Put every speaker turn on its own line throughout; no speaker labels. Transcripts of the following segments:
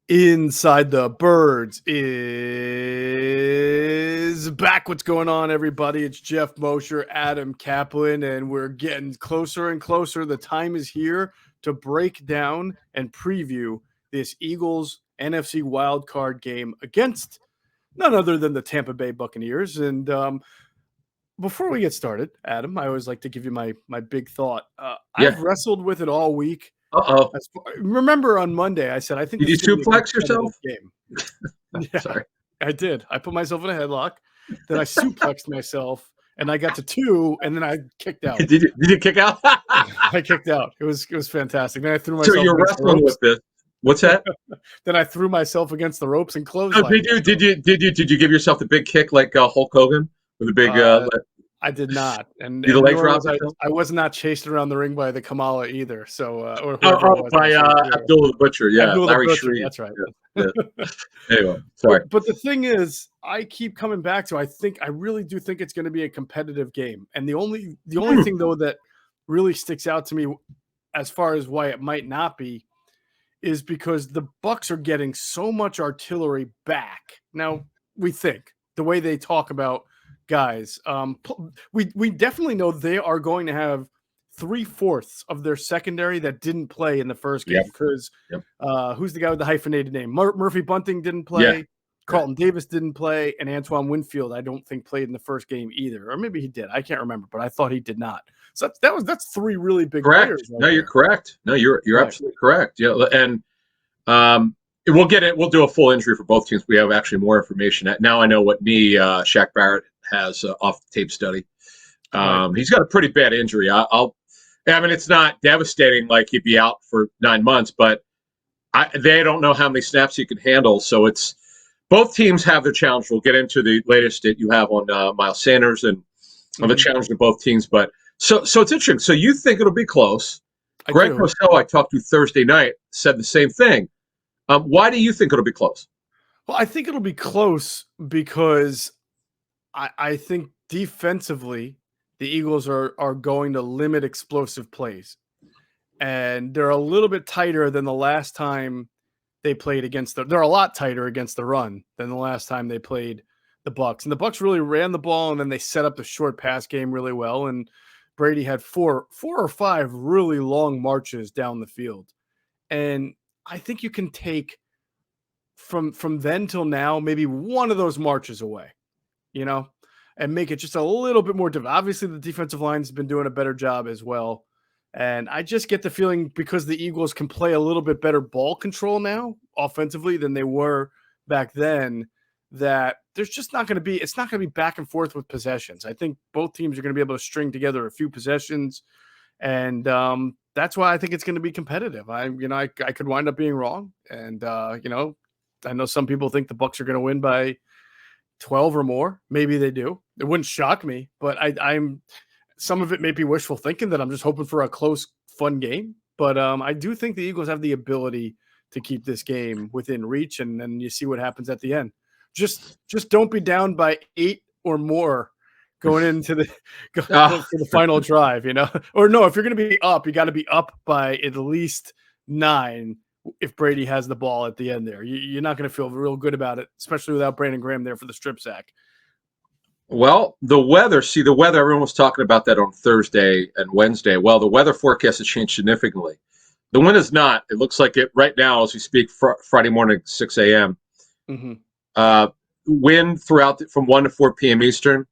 Inside the Birds is back. What's going on, everybody? It's Geoff, Mosher, Adam, Caplan, and we're getting closer and closer. The time is here to break down and preview this Eagles NFC Wild Card game against none other than the Tampa Bay Buccaneers. And before we get started, Adam, I always like to give you my big thought. I've wrestled with it all week. Remember on Monday, I said, I think
did you suplex yourself?
Game. Yeah,
sorry.
I did. I put myself in a headlock, then I suplexed myself, and I got to 2, and then I kicked out.
Did you kick out?
I kicked out. It was fantastic. Then I threw myself.
So you're wrestling with this. What's that?
Then I threw myself against the ropes and closed.
Oh, did you give yourself the big kick like Hulk Hogan with a big?
I did not, and
the leg drop.
I was not chased around the ring by the Kamala either. So,
by Abdullah the Butcher,
Larry Shreve. That's right.
Yeah. Anyway, sorry.
But the thing is, I keep coming back to. I really do think it's going to be a competitive game, and the only thing though that really sticks out to me as far as why it might not be is because the Bucs are getting so much artillery back. Now we think the way they talk about guys, we definitely know they are going to have 3/4 of their secondary that didn't play in the first game because who's the guy with the hyphenated name? Murphy Bunting didn't play, Carlton Davis didn't play, and Antoine Winfield I don't think played in the first game either, or maybe he did. I can't remember, but I thought he did not. So that's 3 really big players.
Right no, you're correct. No, you're absolutely correct. Yeah, and we'll get it. We'll do a full injury for both teams. We have actually more information. Now I know what knee Shaq Barrett has off the tape study. He's got a pretty bad injury. I mean, it's not devastating like he'd be out for 9 months, but they don't know how many snaps he can handle. So it's both teams have their challenge. We'll get into the latest that you have on Miles Sanders and on the challenge of both teams. But so it's interesting. So you think it'll be close? Greg Rousseau, I talked to Thursday night, said the same thing. Why do you think it'll be close?
Well, I think it'll be close because I think defensively, the Eagles are going to limit explosive plays. And they're a little bit tighter than the last time they played against they're a lot tighter against the run than the last time they played the Bucs. And the Bucs really ran the ball, and then they set up the short pass game really well. And Brady had four or five really long marches down the field. And I think you can take from then till now, maybe one of those marches away, and make it just a little bit more difficult. Obviously, the defensive line has been doing a better job as well. And I just get the feeling because the Eagles can play a little bit better ball control now offensively than they were back then, that there's just not going to be, it's not going to be back and forth with possessions. I think both teams are going to be able to string together a few possessions. And that's why I think it's going to be competitive. I could wind up being wrong. And, I know some people think the Bucs are going to win by 12 or more. Maybe they do. It wouldn't shock me, but I'm some of it may be wishful thinking that I'm just hoping for a close, fun game. But I do think the Eagles have the ability to keep this game within reach, and then you see what happens at the end. Just don't be down by 8 or more going into the for the final drive, Or no, if you're going to be up, you got to be up by at least 9 if Brady has the ball at the end there. You're not going to feel real good about it, especially without Brandon Graham there for the strip sack.
Well, the weather, everyone was talking about that on Thursday and Wednesday. Well, the weather forecast has changed significantly. The wind is not. It looks like it right now as we speak, Friday morning, 6 a.m. Mm-hmm. Wind throughout from 1 to 4 p.m. Eastern,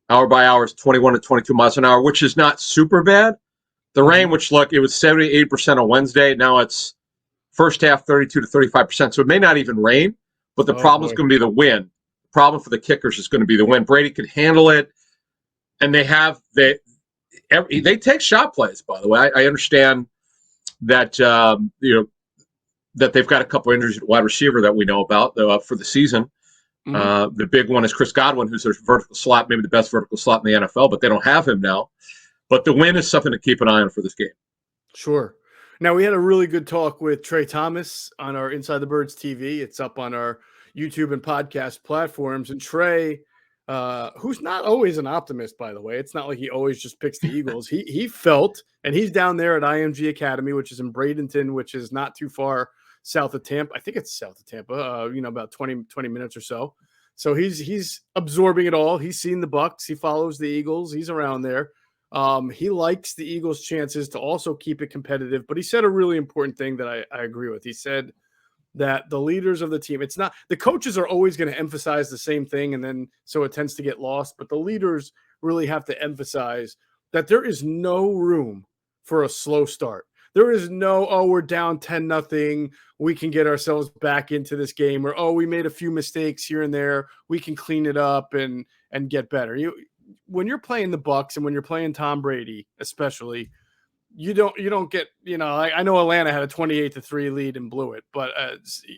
hour by hour is 21 to 22 miles an hour, which is not super bad. The rain, which it was 78% on Wednesday. Now it's first half 32 to 35%. So it may not even rain, but the problem is going to be the wind. Problem for the kickers is going to be the wind. Brady can handle it, and they take shot plays. By the way, I understand that that they've got a couple injuries at wide receiver that we know about for the season. Mm-hmm. The big one is Chris Godwin, who's their vertical slot, maybe the best vertical slot in the NFL, but they don't have him now. But the wind is something to keep an eye on for this game.
Sure. Now, we had a really good talk with Trey Thomas on our Inside the Birds TV. It's up on our YouTube and podcast platforms. And Trey, who's not always an optimist, by the way. It's not like he always just picks the Eagles. He felt, and he's down there at IMG Academy, which is in Bradenton, which is not too far south of Tampa. I think it's south of Tampa, about 20 minutes or so. So he's absorbing it all. He's seen the Bucs. He follows the Eagles. He's around there. He likes the Eagles' chances to also keep it competitive. But he said a really important thing that I agree with. He said that the leaders of the team, it's not the coaches are always going to emphasize the same thing, and then so it tends to get lost. But the leaders really have to emphasize that there is no room for a slow start. There is no, we're down 10-0. We can get ourselves back into this game, or, we made a few mistakes here and there. We can clean it up and get better. When you're playing the Bucs and when you're playing Tom Brady, especially, you don't get, I know Atlanta had a 28-3 lead and blew it, but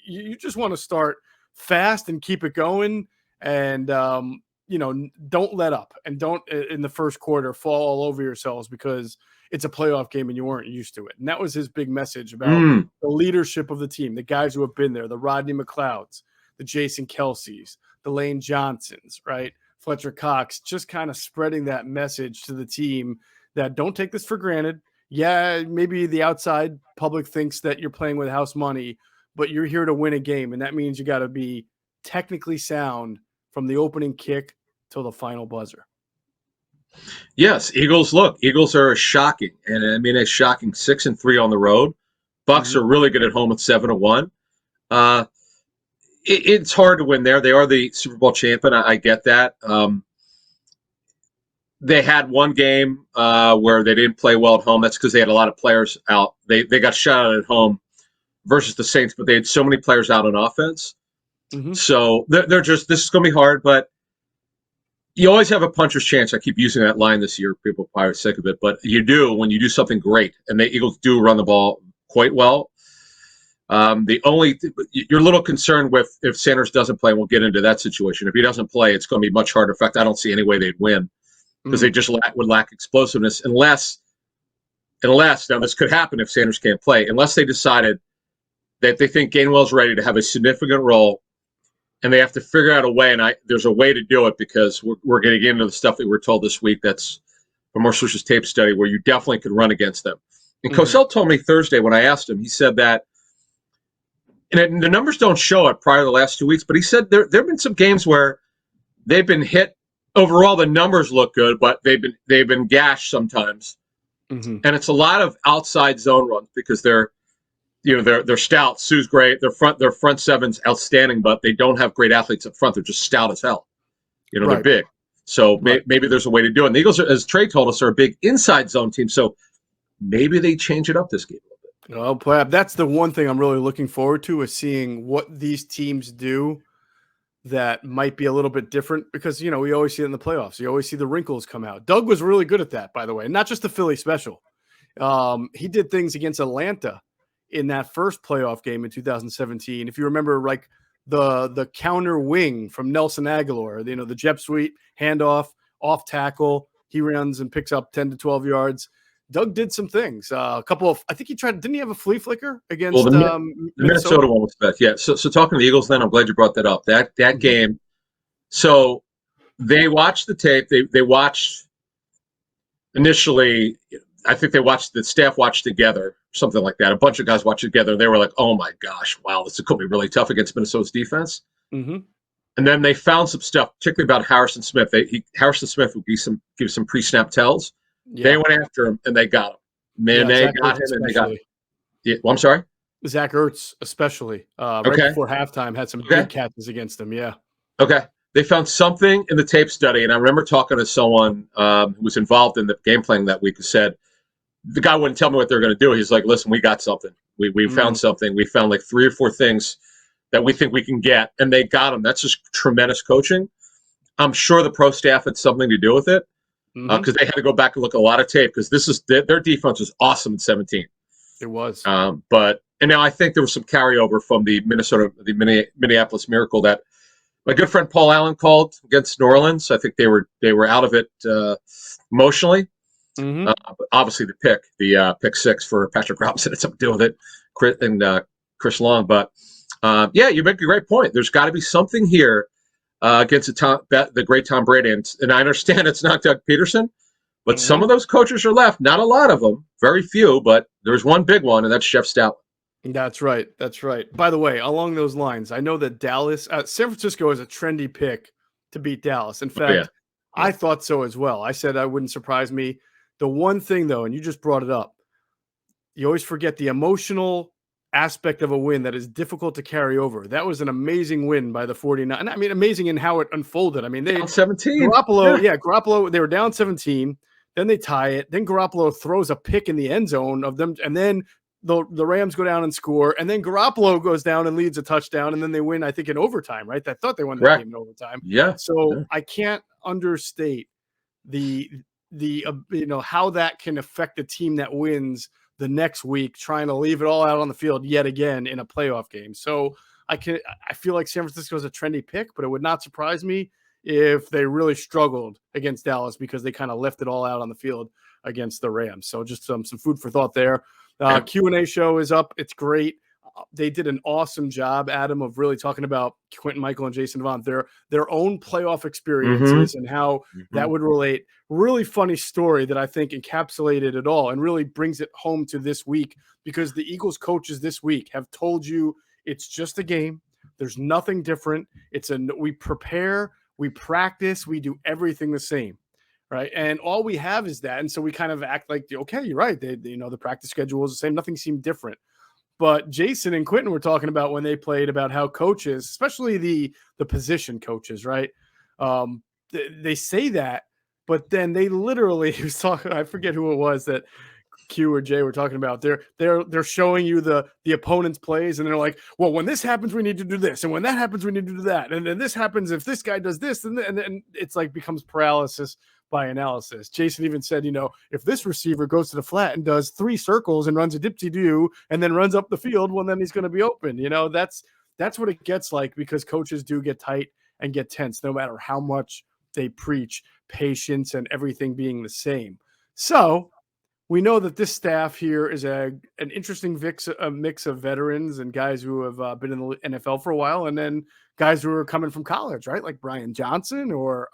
you just want to start fast and keep it going. And, don't let up and don't in the first quarter fall all over yourselves because it's a playoff game and you weren't used to it. And that was his big message about the leadership of the team, the guys who have been there, the Rodney McLeods, the Jason Kelce's, the Lane Johnsons, right? Fletcher Cox, just kind of spreading that message to the team that don't take this for granted. Yeah, maybe the outside public thinks that you're playing with house money, but you're here to win a game. And that means you got to be technically sound from the opening kick till the final buzzer.
Yes, Eagles are shocking. And I mean, it's shocking 6-3 on the road. Bucs are really good at home at 7-1. It's hard to win there. They are the Super Bowl champion. I get that. They had one game where they didn't play well at home. That's because they had a lot of players out. They got shut out at home versus the Saints, but they had so many players out on offense. So they're just, this is going to be hard, but you always have a puncher's chance. I keep using that line this year. People are probably sick of it, but you do when you do something great, and the Eagles do run the ball quite well. You're a little concerned with if Sanders doesn't play, and we'll get into that situation. If he doesn't play, it's going to be much harder. In fact, I don't see any way they'd win because they just would lack explosiveness unless now this could happen if Sanders can't play, unless they decided that they think Gainwell's ready to have a significant role, and they have to figure out a way, and there's a way to do it because we're going to get into the stuff that we were told this week that's from Mosher's tape study where you definitely could run against them. And Cosell told me Thursday when I asked him, he said that, and the numbers don't show it prior to the last 2 weeks, but he said there have been some games where they've been hit. Overall, the numbers look good, but they've been gashed sometimes. And it's a lot of outside zone runs because they're stout. Sue's great. Their front seven's outstanding, but they don't have great athletes up front. They're just stout as hell. They're big. So maybe there's a way to do it. And the Eagles, as Trey told us, are a big inside zone team. So maybe they change it up this game a little bit.
Well, that's the one thing I'm really looking forward to is seeing what these teams do that might be a little bit different because, we always see it in the playoffs. You always see the wrinkles come out. Doug was really good at that, by the way, not just the Philly special. He did things against Atlanta in that first playoff game in 2017. If you remember, like the counter wing from Nelson Aguilar, the jet sweep, handoff, off tackle, he runs and picks up 10 to 12 yards. Doug did some things. A couple of, I think he tried, didn't he have a flea flicker against
the Minnesota one was best. Yeah. So talking to the Eagles then, I'm glad you brought that up. That game. So they watched the tape. They watched initially, I think the staff watched together, something like that. A bunch of guys watched together. They were like, oh my gosh, wow, this is going to be really tough against Minnesota's defense. And then they found some stuff, particularly about Harrison Smith. Harrison Smith would give some pre-snap tells. Yeah. They went after him and they got him. Man, they got him and they got him. Yeah, well, I'm sorry?
Zach Ertz, especially. Right before halftime, had some big catches against him. Yeah.
Okay. They found something in the tape study, and I remember talking to someone who was involved in the game planning that week who said, the guy wouldn't tell me what they're going to do. He's like, listen, we got something. We found something. We found like 3 or 4 things that we think we can get, and they got them. That's just tremendous coaching. I'm sure the pro staff had something to do with it because they had to go back and look at a lot of tape because their defense was awesome in 17.
It was.
And now I think there was some carryover from the Minneapolis Miracle that my good friend Paul Allen called against New Orleans. I think they were out of it emotionally. But obviously the pick 6 for Patrick Robinson had something to do with it, Chris Long. But you make a great point. There's got to be something here against the great Tom Brady, and I understand it's not Doug Peterson, but some of those coaches are left. Not a lot of them, very few, but there's one big one, and that's Jeff Stoutland.
That's right. That's right. By the way, along those lines, I know that San Francisco is a trendy pick to beat Dallas. In
Oh yeah,
fact,
yeah.
I thought so as well. I said I wouldn't surprise me. The one thing, though, and you just brought it up, you always forget the emotional aspect of a win that is difficult to carry over. That was an amazing win by the 49. I mean, amazing in how it unfolded. I mean,
Down 17.
Garoppolo, they were down 17. Then they tie it. Then Garoppolo throws a pick in the end zone of them. And then the Rams go down and score. And then Garoppolo goes down and leads a touchdown. And then they win, I think, in overtime, right? I thought they won that
Correct.
game in overtime.
Yeah.
So
Yeah.
I can't understate the how that can affect the team that wins the next week, trying to leave it all out on the field yet again in a playoff game. So I feel like San Francisco is a trendy pick, but it would not surprise me if they really struggled against Dallas because they kind of left it all out on the field against the Rams. So just some food for thought there. Q&A show is up. It's great. They did an awesome job, Adam, of really talking about Quentin Michael and Jason Devon, their own playoff experiences and how that would relate. Really funny story that I think encapsulated it all and really brings it home to this week, because the Eagles coaches this week have told you it's just a game. There's nothing different. We prepare, we practice, we do everything the same. Right. And all we have is that. And so we kind of act like, okay, you're right. The practice schedule is the same. Nothing seemed different. But Jason and Quentin were talking about when they played about how coaches, especially the position coaches, right? They say that, but then they literally was talking. I forget who it was that Q or Jay were talking about. They're showing you the opponent's plays, and they're like, well, when this happens, we need to do this, and when that happens, we need to do that, and then this happens if this guy does this, and then it's like becomes paralysis by analysis. Jason even said, if this receiver goes to the flat and does 3 circles and runs a dipsy-do and then runs up the field, well, then he's going to be open. That's what it gets like, because coaches do get tight and get tense no matter how much they preach patience and everything being the same. So we know that this staff here is an interesting mix of veterans and guys who have been in the NFL for a while, and then guys who are coming from college, right? Like Brian Johnson or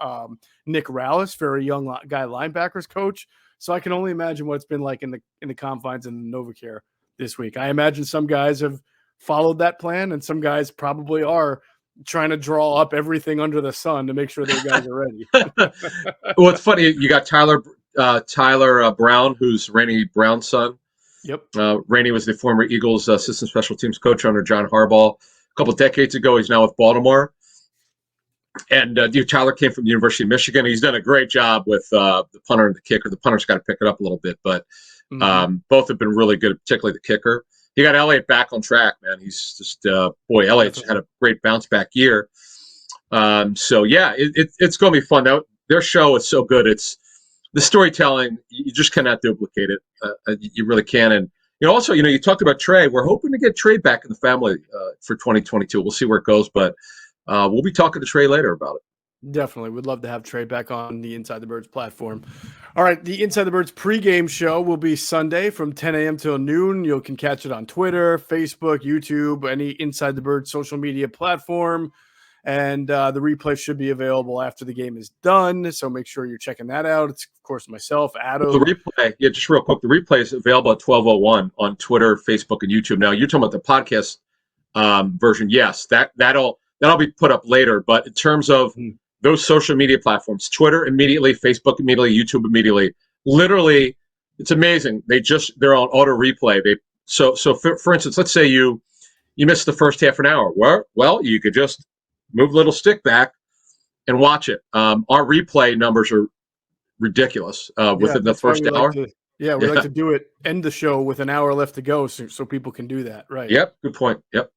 Nick Rallis, very young guy linebackers coach. So I can only imagine what it's been like in the confines in NovaCare this week. I imagine some guys have followed that plan, and some guys probably are trying to draw up everything under the sun to make sure their guys are ready.
Well, it's funny. You got Tyler Brown, who's Rainey Brown's son.
Yep.
Rainey was the former Eagles assistant special teams coach under John Harbaugh a couple of decades ago. He's now with Baltimore. And Tyler came from the University of Michigan. He's done a great job with the punter and the kicker. The punter's got to pick it up a little bit, but both have been really good, particularly the kicker. You got Elliott back on track, man. He's just Elliott's had a great bounce back year. So yeah, it's going to be fun. Their show is so good. It's the storytelling. You just cannot duplicate it. You really can. And also, you talked about Trey. We're hoping to get Trey back in the family for 2022. We'll see where it goes, but we'll be talking to Trey later about it.
Definitely. We'd love to have Trey back on the Inside the Birds platform. All right. The Inside the Birds pregame show will be Sunday from 10 a.m. till noon. You can catch it on Twitter, Facebook, YouTube, any Inside the Birds social media platform. And the replay should be available after the game is done. So make sure you're checking that out. It's, of course, myself, Adam.
The replay, just real quick, the replay is available at 12:01 on Twitter, Facebook, and YouTube. Now, you're talking about the podcast version. Yes, that'll be put up later. But in terms of those social media platforms, Twitter immediately, Facebook immediately, YouTube immediately. Literally, it's amazing. They're on auto replay. So for instance, let's say you missed the first half an hour. Well, you could just move the little stick back and watch it. Our replay numbers are ridiculous within the first hour.
We like to do it, end the show with an hour left to go so people can do that. Right.
Yep. Good point. Yep.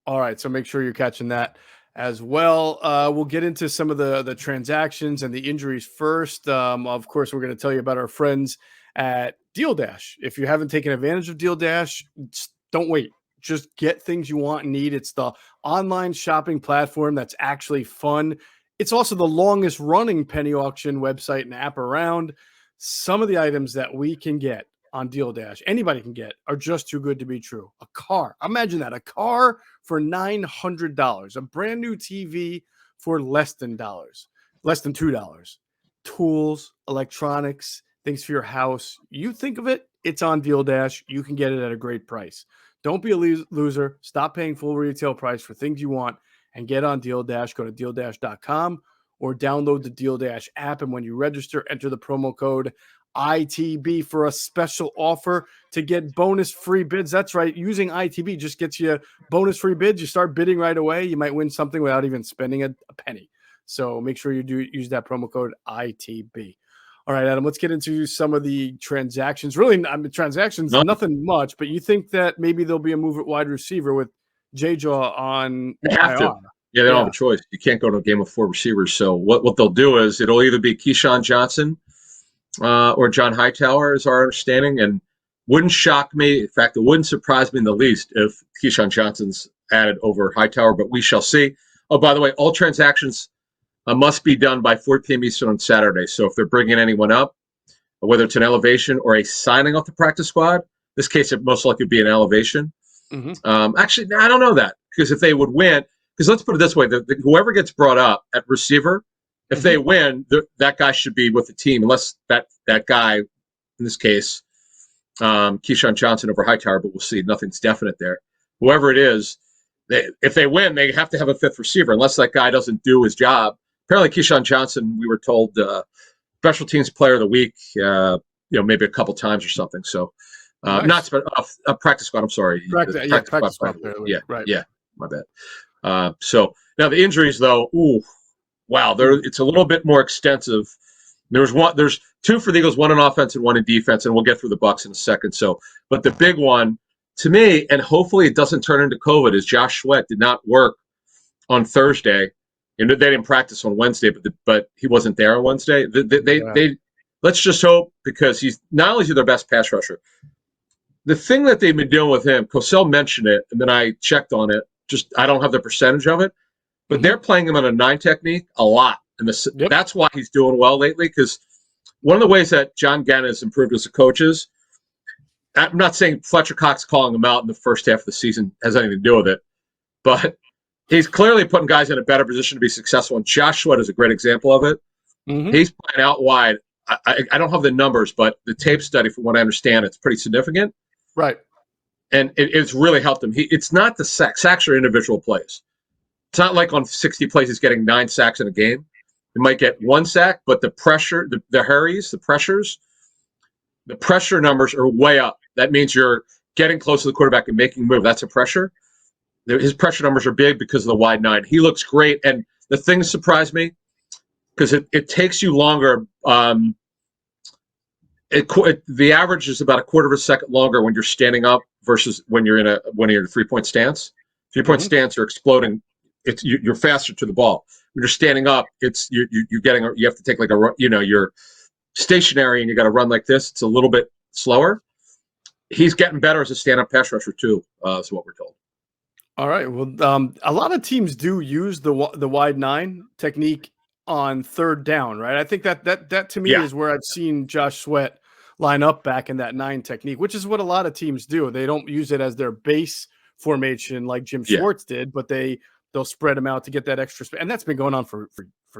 All right. So make sure you're catching that as well. We'll get into some of the transactions and the injuries first. Of course, we're going to tell you about our friends at Deal Dash. If you haven't taken advantage of Deal Dash, don't wait. Just get things you want and need. It's the online shopping platform that's actually fun. It's also the longest running penny auction website and app around. Some of the items that we can get on Deal Dash, anybody can get, are just too good to be true. A car. Imagine that. A car for $900. A brand new TV for less than $2. Tools, electronics, things for your house. You think of it, it's on Deal Dash. You can get it at a great price. Don't be a loser. Stop paying full retail price for things you want and get on Deal Dash. Go to DealDash.com or download the Deal Dash app. And when you register, enter the promo code ITB for a special offer to get bonus free bids. That's right. Using ITB just gets you bonus free bids. You start bidding right away. You might win something without even spending a penny. So make sure you do use that promo code ITB. All right, Adam, let's get into some of the transactions. Really, transactions, nothing much, but you think that maybe there'll be a move at wide receiver with J-Jaw on
They have
IR.
to. Yeah, they don't have a choice. You can't go to a game of 4 receivers. So what they'll do is it'll either be Keyshawn Johnson or John Hightower is our understanding. And wouldn't shock me. In fact, it wouldn't surprise me in the least if Keyshawn Johnson's added over Hightower, but we shall see. Oh, by the way, all transactions must be done by 4 p.m. Eastern on Saturday. So if they're bringing anyone up, whether it's an elevation or a signing off the practice squad, this case it most likely be an elevation. Actually, I don't know that, because if they would win, because let's put it this way, whoever gets brought up at receiver, if they win, that guy should be with the team, unless that guy, in this case, Keyshawn Johnson over Hightower, but we'll see. Nothing's definite there. Whoever it is, if they win, they have to have a 5th receiver, unless that guy doesn't do his job. Apparently, Keyshawn Johnson, we were told, special teams player of the week, maybe a couple times or something. So, nice. Not a practice squad. I'm sorry.
Practice squad. Right.
Yeah, my bad. So now the injuries, though. Ooh, wow. It's a little bit more extensive. There's 2 for the Eagles, 1 in offense and 1 in defense, and we'll get through the Bucs in a second. So, but the big one to me, and hopefully it doesn't turn into COVID, is Josh Sweat did not work on Thursday. And they didn't practice on Wednesday, but he wasn't there on Wednesday. They let's just hope, because he's not only is he their best pass rusher. The thing that they've been doing with him, Cosell mentioned it, and then I checked on it. Just I don't have the percentage of it, but they're playing him on a 9 technique a lot, and that's why he's doing well lately. Because one of the ways that John Gannon has improved as a coach is, I'm not saying Fletcher Cox calling him out in the first half of the season has anything to do with it, but he's clearly putting guys in a better position to be successful, and Josh Sweat is a great example of it. He's playing out wide. I don't have the numbers, but the tape study, from what I understand, it's pretty significant.
Right.
And it's really helped him. It's not the sacks. Sacks are individual plays. It's not like on 60 plays he's getting 9 sacks in a game. He might get 1 sack, but the pressure, the hurries, the pressure numbers are way up. That means you're getting close to the quarterback and making a move. That's a pressure. His pressure numbers are big because of the wide 9. He looks great. And the thing that surprised me, because it takes you longer. The average is about a quarter of a second longer when you're standing up versus when you're in a 3-point stance. 3-point stance, you're exploding. You're faster to the ball. When you're standing up, you have to take like you're stationary and you got to run like this. It's a little bit slower. He's getting better as a stand-up pass rusher too. Is what we're told.
All right. Well, a lot of teams do use the wide 9 technique on 3rd down, right? I think that to me is where I've seen Josh Sweat line up back in that 9 technique, which is what a lot of teams do. They don't use it as their base formation like Jim Schwartz did, but they'll spread them out to get that extra space. And that's been going on for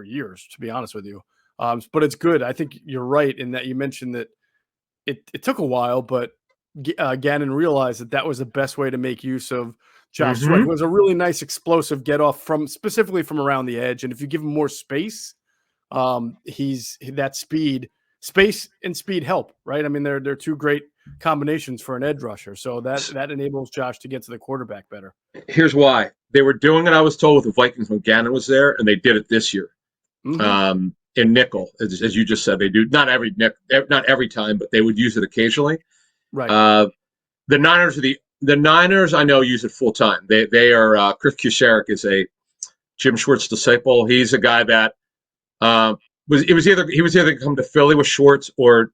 years, to be honest with you. But it's good. I think you're right in that you mentioned that it took a while, but Gannon realized that was the best way to make use of Josh Sweat. It was a really nice explosive get off specifically from around the edge. And if you give him more space, that space and speed help, right? I mean, they're 2 great combinations for an edge rusher. So that enables Josh to get to the quarterback better.
Here's why. They were doing it, I was told, with the Vikings when Gannon was there, and they did it this year. In nickel, as you just said, they do not every time, but they would use it occasionally.
Right.
The Niners, I know, use it full time. They are Chris Kucharek is a Jim Schwartz disciple. He's a guy that he was either come to Philly with Schwartz or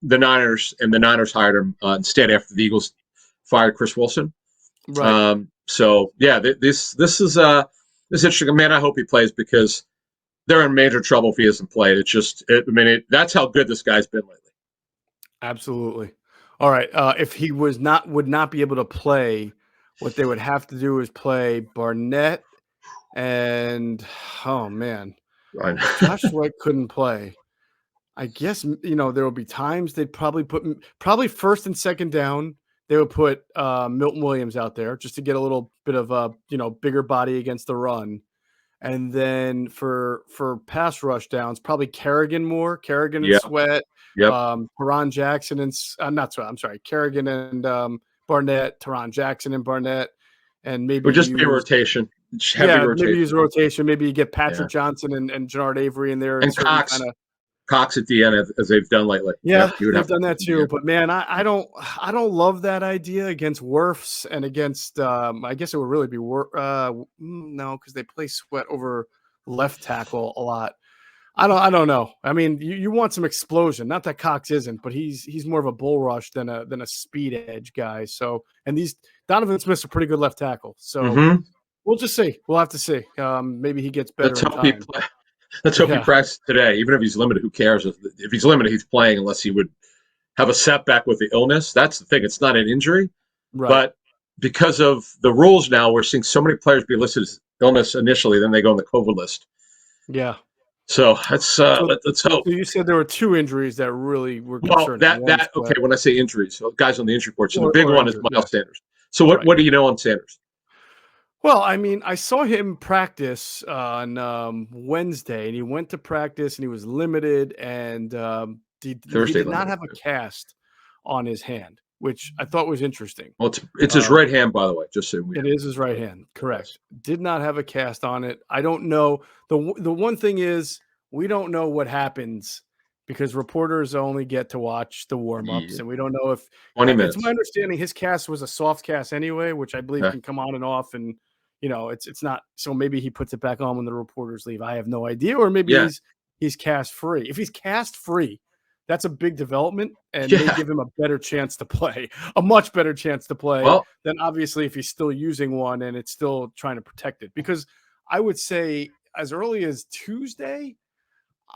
the Niners, and the Niners hired him instead after the Eagles fired Chris Wilson.
Right.
So yeah, this is interesting. Man, I hope he plays, because they're in major trouble if he doesn't play. That's how good this guy's been lately.
Absolutely. All right. If he would not be able to play, what they would have to do is play Barnett and Josh Sweat couldn't play. I guess there will be times they'd probably put 1st and 2nd down, they would put Milton Williams out there just to get a little bit of a bigger body against the run. And then for pass rush downs, probably Kerrigan and
Yeah.
Sweat,
Yep.
Teron Jackson and not Sweat. I'm sorry, Kerrigan and Barnett, Teron Jackson and Barnett, and
It
maybe
would just be a rotation. Heavy rotation.
maybe use a rotation. Maybe you get Patrick Johnson and Jannard Avery in there
and Cox at the end, as they've done lately.
Yeah, they've done that too. But man, I don't love that idea against Wirfs and against I guess it would really be no, because they play Sweat over left tackle a lot. I don't know. I mean, you want some explosion. Not that Cox isn't, but he's more of a bull rush than a speed edge guy. So, and Donovan Smith's a pretty good left tackle. So we'll just see. We'll have to see. Maybe he gets better.
Let's hope he practices today. Even if he's limited, who cares? If he's limited, he's playing unless he would have a setback with the illness. That's the thing. It's not an injury. Right. But because of the rules now, we're seeing so many players be listed as illness initially, then they go on the COVID list.
Yeah.
So let's hope.
So you said there were 2 injuries that really were concerning.
Okay. When I say injuries, so guys on the injury report. So the big one is Miles Sanders. So what do you know on Sanders?
Well, I mean, I saw him practice on Wednesday, and he went to practice, and he was limited, and he did not have a cast on his hand, which I thought was interesting.
Well, it's his right hand, by the way, just so we know.
It is his right hand, correct. Did not have a cast on it. I don't know. The one thing is we don't know what happens because reporters only get to watch the warm-ups, and we don't know if
20 minutes.
It's my understanding his cast was a soft cast anyway, which I believe can come on and off, and it's not. So maybe he puts it back on when the reporters leave. I have no idea, or maybe he's cast free. If he's cast free, that's a big development, and they give him a better chance to play, a much better chance to play than obviously if he's still using one and it's still trying to protect it. Because I would say as early as Tuesday,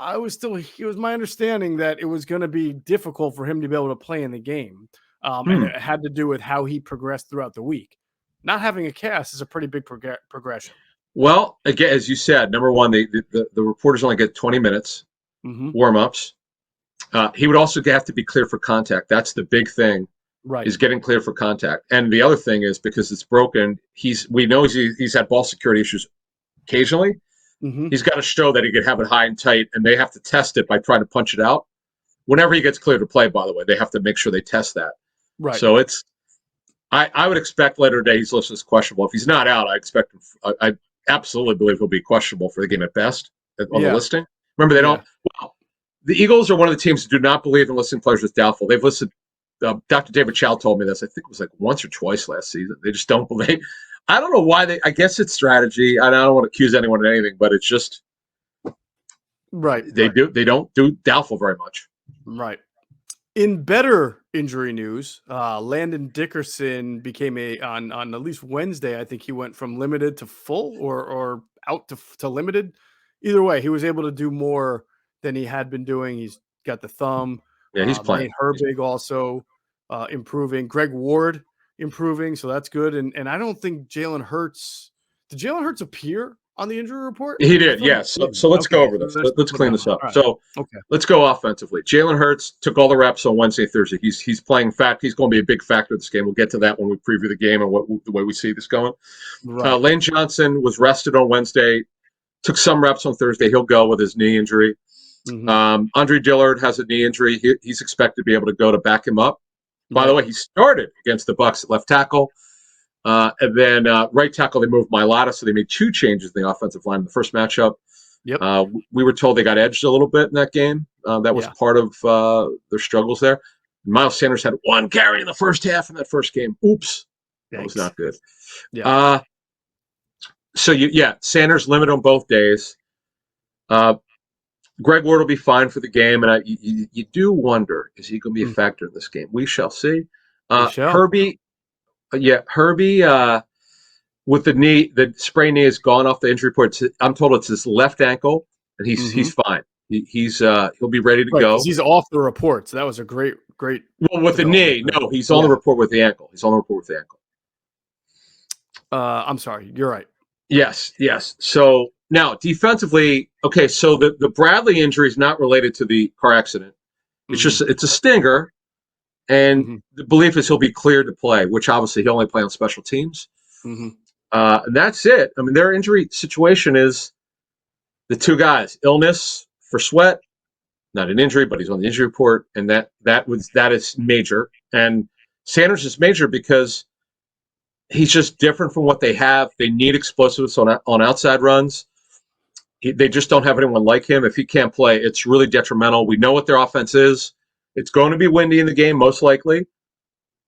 it was my understanding that it was going to be difficult for him to be able to play in the game. And it had to do with how he progressed throughout the week. Not having a cast is a pretty big progression.
Well, again, as you said, number one, the reporters only get 20 minutes warm-ups. He would also have to be clear for contact. That's the big thing, right? Is getting clear for contact. And the other thing is because it's broken, we know he's had ball security issues occasionally. He's got to show that he could have it high and tight, and they have to test it by trying to punch it out. Whenever he gets cleared to play, by the way, they have to make sure they test that. Right. So I would expect later today he's listed as questionable. If he's not out, I absolutely believe he'll be questionable for the game at best on the listing. Remember, they don't. Well, the Eagles are one of the teams who do not believe in listing players as doubtful. They've listed. Dr. David Chow told me this. I think it was like once or twice last season. They just don't believe. I don't know why I guess it's strategy. I don't want to accuse anyone of anything, but it's just They don't do doubtful very much.
Right. In better injury news, Landon Dickerson became on at least Wednesday. I think he went from limited to full or out to limited. Either way, he was able to do more than he had been doing. He's got the thumb.
Yeah, he's playing.
Nate Herbig also improving. Greg Ward improving, so that's good. And I don't think Jalen Hurts. Did Jalen Hurts appear on the injury report?
He did, yes. So let's go over this. Let's clean this up. Right. So let's go offensively. Jalen Hurts took all the reps on Wednesday, Thursday. He's playing He's going to be a big factor in this game. We'll get to that when we preview the game and the way we see this going. Right. Lane Johnson was rested on Wednesday. Took some reps on Thursday. He'll go with his knee injury. Andre Dillard has a knee injury. He's expected to be able to go to back him up. By the way, he started against the Bucs at left tackle. And then right tackle, they moved Mailata, so they made 2 changes in the offensive line in the first matchup. Yep. We were told they got edged a little bit in that game. That was part of their struggles there. And Miles Sanders had 1 carry in the first half in that first game. Oops. That was not good. Yeah. Sanders limited on both days. Greg Ward will be fine for the game, and you do wonder, is he going to be a factor in this game? We shall see. Herbie, with the knee, the sprained knee has gone off the injury report. I'm told it's his left ankle, and he's fine. He'll be ready to go.
He's off the report, so that was a great.
Well, with the knee, no, he's on the report with the ankle.
I'm sorry, you're right.
Yes. So now defensively, okay. So the Bradley injury is not related to the car accident. It's just it's a stinger. And
Mm-hmm.
the belief is he'll be cleared to play, which obviously he'll only play on special teams.
Mm-hmm.
And that's it. I mean, their injury situation is the two guys, illness for Sweat, not an injury, but he's on the injury report, and that is major. And Sanders is major because he's just different from what they have. They need explosiveness on outside runs. They just don't have anyone like him. If he can't play, it's really detrimental. We know what their offense is. It's going to be windy in the game, most likely.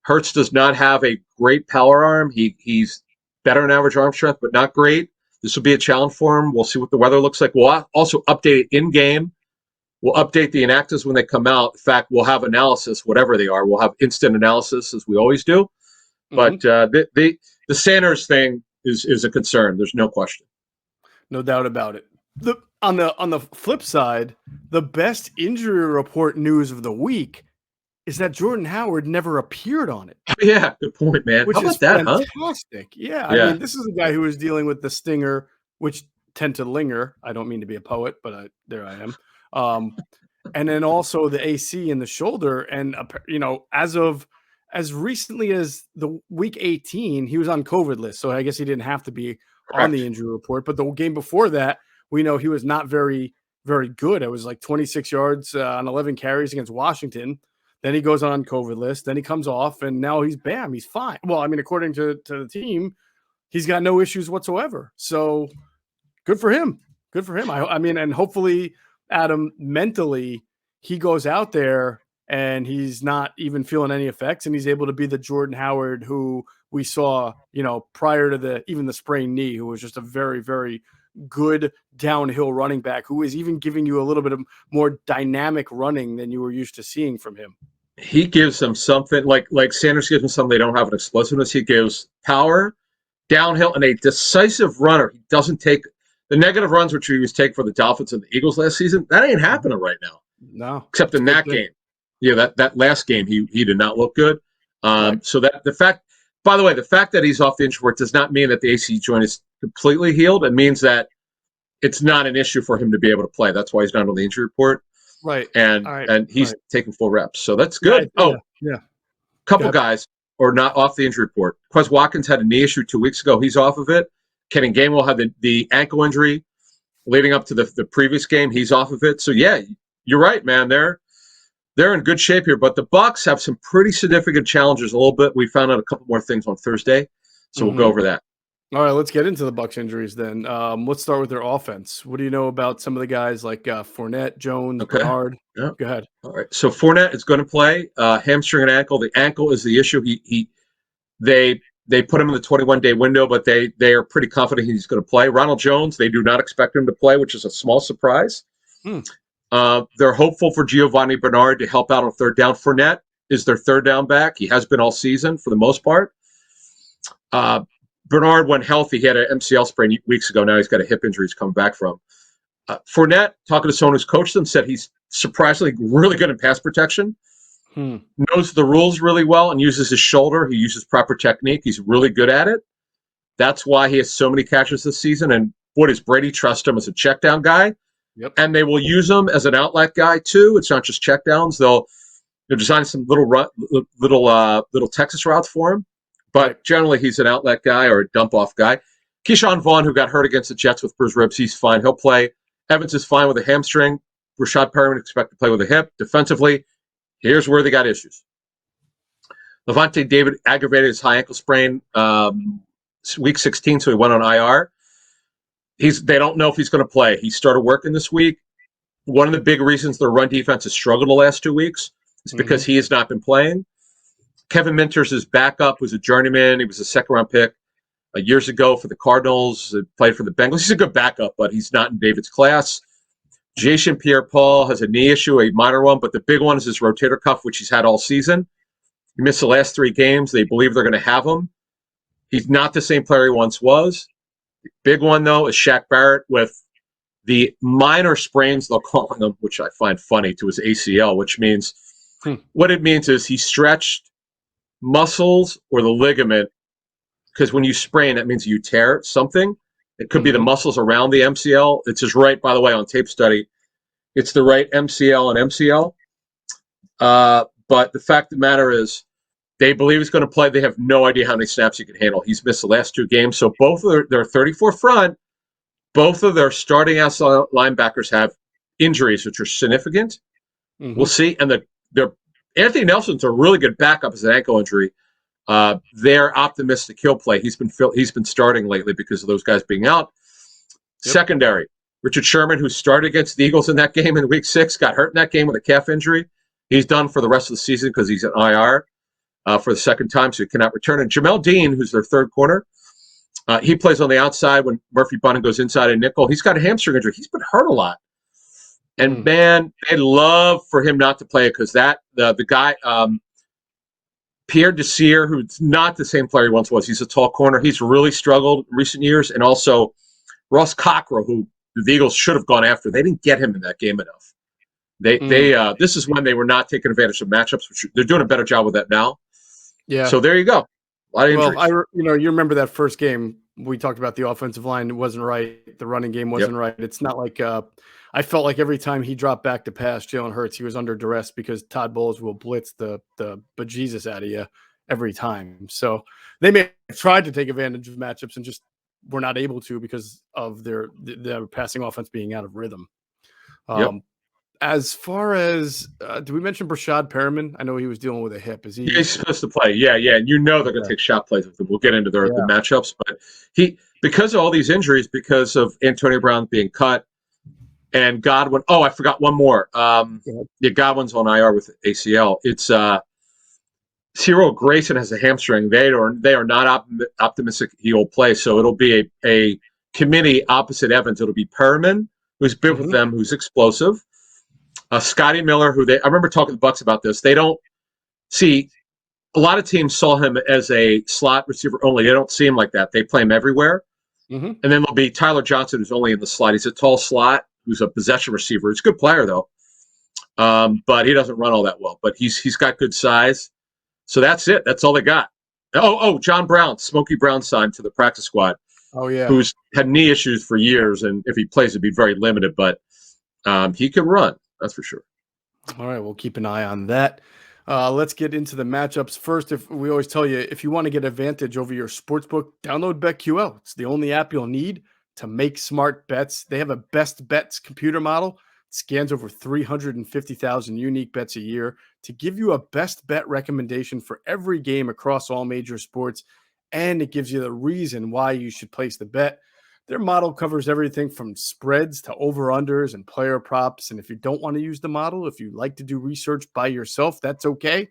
Hurts does not have a great power arm. He's better than average arm strength, but not great. This will be a challenge for him. We'll see what the weather looks like. We'll also update it in game. We'll update the inactives when they come out. In fact, we'll have analysis, whatever they are. We'll have instant analysis as we always do. But the Sanders thing is a concern. There's no question.
No doubt about it. On the flip side, the best injury report news of the week is that Jordan Howard never appeared on it.
Yeah, good point, man.
Which
How
is
about that,
fantastic.
huh?
Yeah, I mean, this is a guy who was dealing with the stinger, which tend to linger. I don't mean to be a poet, but there I am. And then also the AC in the shoulder, and as recently as the week 18, he was on COVID list, so I guess he didn't have to be on the injury report. But the game before that, we know he was not very, very good. It was like 26 yards on 11 carries against Washington. Then he goes on COVID list. Then he comes off, and now he's fine. Well, I mean, according to the team, he's got no issues whatsoever. So good for him. Good for him. I mean, and hopefully, Adam, mentally, he goes out there and he's not even feeling any effects, and he's able to be the Jordan Howard who we saw, prior to even the sprained knee, who was just a very, very good downhill running back who is even giving you a little bit of more dynamic running than you were used to seeing from him.
He gives them something like Sanders gives them something they don't have an explosiveness. He gives power, downhill, and a decisive runner. He doesn't take the negative runs, which he was taking for the Dolphins and the Eagles last season. That ain't happening right now.
No.
Except in that game. Yeah, that last game, he did not look good.
Right.
So that the fact that he's off the injury report does not mean that the AC joint is completely healed. It means that it's not an issue for him to be able to play. That's why he's not on the injury report.
Right.
And he's taking full reps. So that's good.
Yeah.
Couple guys are not off the injury report. Quez Watkins had a knee issue 2 weeks ago. He's off of it. Kenny Gainwell had the ankle injury leading up to the previous game. He's off of it. So, yeah, you're right, man. They're in good shape here. But the Bucs have some pretty significant challenges a little bit. We found out a couple more things on Thursday. So we'll go over that.
All right, let's get into the Bucs injuries then. Let's start with their offense. What do you know about some of the guys like Fournette, Jones, Bernard?
Yeah.
Go ahead.
All right. So Fournette is going to play hamstring and ankle. The ankle is the issue. They put him in the 21-day window, but they are pretty confident he's going to play. Ronald Jones, they do not expect him to play, which is a small surprise. They're hopeful for Giovanni Bernard to help out on third down. Fournette is their third down back. He has been all season for the most part. Bernard, when healthy, he had an MCL sprain weeks ago. Now he's got a hip injury he's coming back from. Fournette, talking to someone who's coached him, said he's surprisingly really good in pass protection. Knows the rules really well and uses his shoulder. He uses proper technique. He's really good at it. That's why he has so many catches this season. And boy, does Brady trust him as a check down guy.
Yep.
And they will use him as an outlet guy too. It's not just check downs. They'll design some little Texas routes for him. But generally, he's an outlet guy or a dump-off guy. Keyshawn Vaughn, who got hurt against the Jets with bruised ribs, he's fine. He'll play. Evans is fine with a hamstring. Rashad Perriman expect to play with a hip. Defensively, here's where they got issues. Levante David aggravated his high ankle sprain week 16, so he went on IR. They don't know if he's going to play. He started working this week. One of the big reasons their run defense has struggled the last 2 weeks is because he has not been playing. Kevin Minters, his backup, was a journeyman. He was a second-round pick years ago for the Cardinals. Played for the Bengals. He's a good backup, but he's not in David's class. Jason Pierre-Paul has a knee issue, a minor one, but the big one is his rotator cuff, which he's had all season. He missed the last 3 games. They believe they're going to have him. He's not the same player he once was. The big one, though, is Shaq Barrett with the minor sprains, they'll call them, which I find funny, to his ACL, which means what it means is he stretched muscles or the ligament, because when you sprain, that means you tear something. It could be the muscles around the MCL. It's his right, by the way, on tape study. It's the right MCL and MCL. but the fact of the matter is they believe he's going to play. They have no idea how many snaps he can handle. He's missed the last 2 games, so both of their 34 front, both of their starting outside linebackers have injuries, which are significant.
Mm-hmm.
We'll see. And their Anthony Nelson's a really good backup as an ankle injury. They're optimistic he'll play. He's been starting lately because of those guys being out. Yep. Secondary, Richard Sherman, who started against the Eagles in that game in Week 6, got hurt in that game with a calf injury. He's done for the rest of the season because he's an IR for the second time, so he cannot return. And Jamel Dean, who's their third corner, he plays on the outside when Murphy Bunting goes inside a nickel. He's got a hamstring injury. He's been hurt a lot. And, man, they'd love for him not to play it because the guy, Pierre Desir, who's not the same player he once was, he's a tall corner. He's really struggled in recent years. And also Ross Cockrell, who the Eagles should have gone after. They didn't get him in that game enough. This is when they were not taking advantage of matchups, which they're doing a better job with that now.
Yeah.
So there you go. A lot of injuries.
You remember that first game we talked about the offensive line wasn't right, the running game wasn't right. It's not like I felt like every time he dropped back to pass, Jalen Hurts, he was under duress because Todd Bowles will blitz the bejesus out of you every time. So they may have tried to take advantage of matchups and just were not able to because of their passing offense being out of rhythm. As far as, did we mention Brashad Perriman? I know he was dealing with a hip. Is he?
He's supposed to play. Yeah. And they're going to take shot plays with him. We'll get into the matchups. But because of all these injuries, because of Antonio Brown being cut and Godwin. Oh, I forgot one more. Godwin's on IR with ACL. It's Cyril Grayson has a hamstring. They are not optimistic he'll play. So it'll be a committee opposite Evans. It'll be Perriman, who's been with them, who's explosive. Scotty Miller, I remember talking to the Bucs about this. They don't see a lot of teams saw him as a slot receiver only. They don't see him like that. They play him everywhere. And then there'll be Tyler Johnson, who's only in the slot. He's a tall slot, who's a possession receiver. He's a good player though, but he doesn't run all that well. But he's got good size. So that's it. That's all they got. John Brown, Smokey Brown signed to the practice squad.
Oh yeah,
who's had knee issues for years, and if he plays, it'd be very limited. But he can run. That's for sure.
All right, we'll keep an eye on that. Let's get into the matchups. First, if we always tell you, if you want to get advantage over your sportsbook, download BetQL. It's the only app you'll need to make smart bets. They have a best bets computer model. It scans over 350,000 unique bets a year to give you a best bet recommendation for every game across all major sports, and it gives you the reason why you should place the bet. Their model covers everything from spreads to over-unders and player props. And if you don't want to use the model, if you like to do research by yourself, that's okay.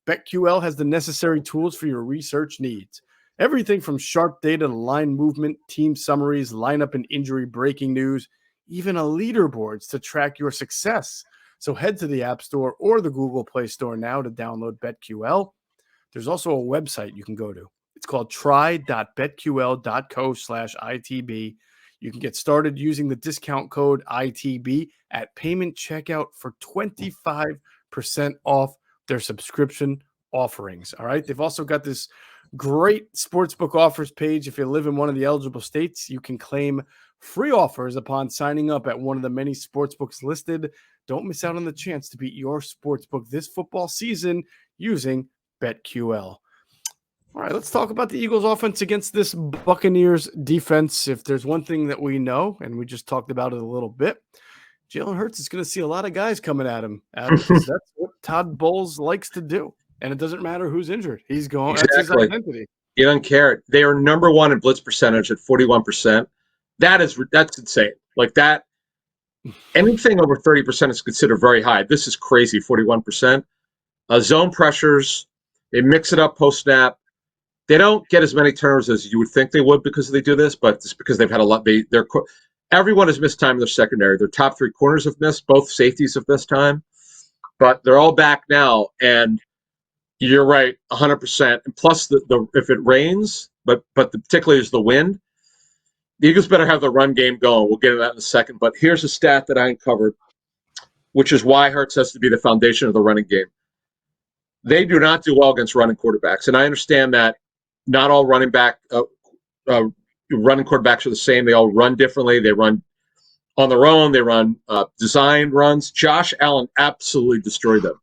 BetQL has the necessary tools for your research needs. Everything from sharp data to line movement, team summaries, lineup and injury breaking news, even a leaderboards to track your success. So head to the App Store or the Google Play Store now to download BetQL. There's also a website you can go to. It's called try.betql.co/ITB. You can get started using the discount code ITB at payment checkout for 25% off their subscription offerings. All right. They've also got this great sportsbook offers page. If you live in one of the eligible states, you can claim free offers upon signing up at one of the many sportsbooks listed. Don't miss out on the chance to beat your sportsbook this football season using BetQL. All right, let's talk about the Eagles offense against this Buccaneers defense. If there's one thing that we know, and we just talked about it a little bit, Jalen Hurts is going to see a lot of guys coming at him because that's what Todd Bowles likes to do. And it doesn't matter who's injured. He's going, That's his identity.
He doesn't care. They are number one in blitz percentage at 41%. That's insane. Like that, anything over 30% is considered very high. This is crazy, 41%. Zone pressures, they mix it up post-snap. They don't get as many turnovers as you would think they would because they do this, but it's because they've had a lot. Everyone has missed time in their secondary. Their top 3 corners have missed. Both safeties have missed time, but they're all back now. And you're right, 100%. And plus, if it rains, but particularly is the wind, the Eagles better have the run game going. We'll get into that in a second. But here's a stat that I uncovered, which is why Hurts has to be the foundation of the running game. They do not do well against running quarterbacks, and I understand that. Not all running quarterbacks are the same. They all run differently. They run on their own. They run designed runs. Josh Allen absolutely destroyed them.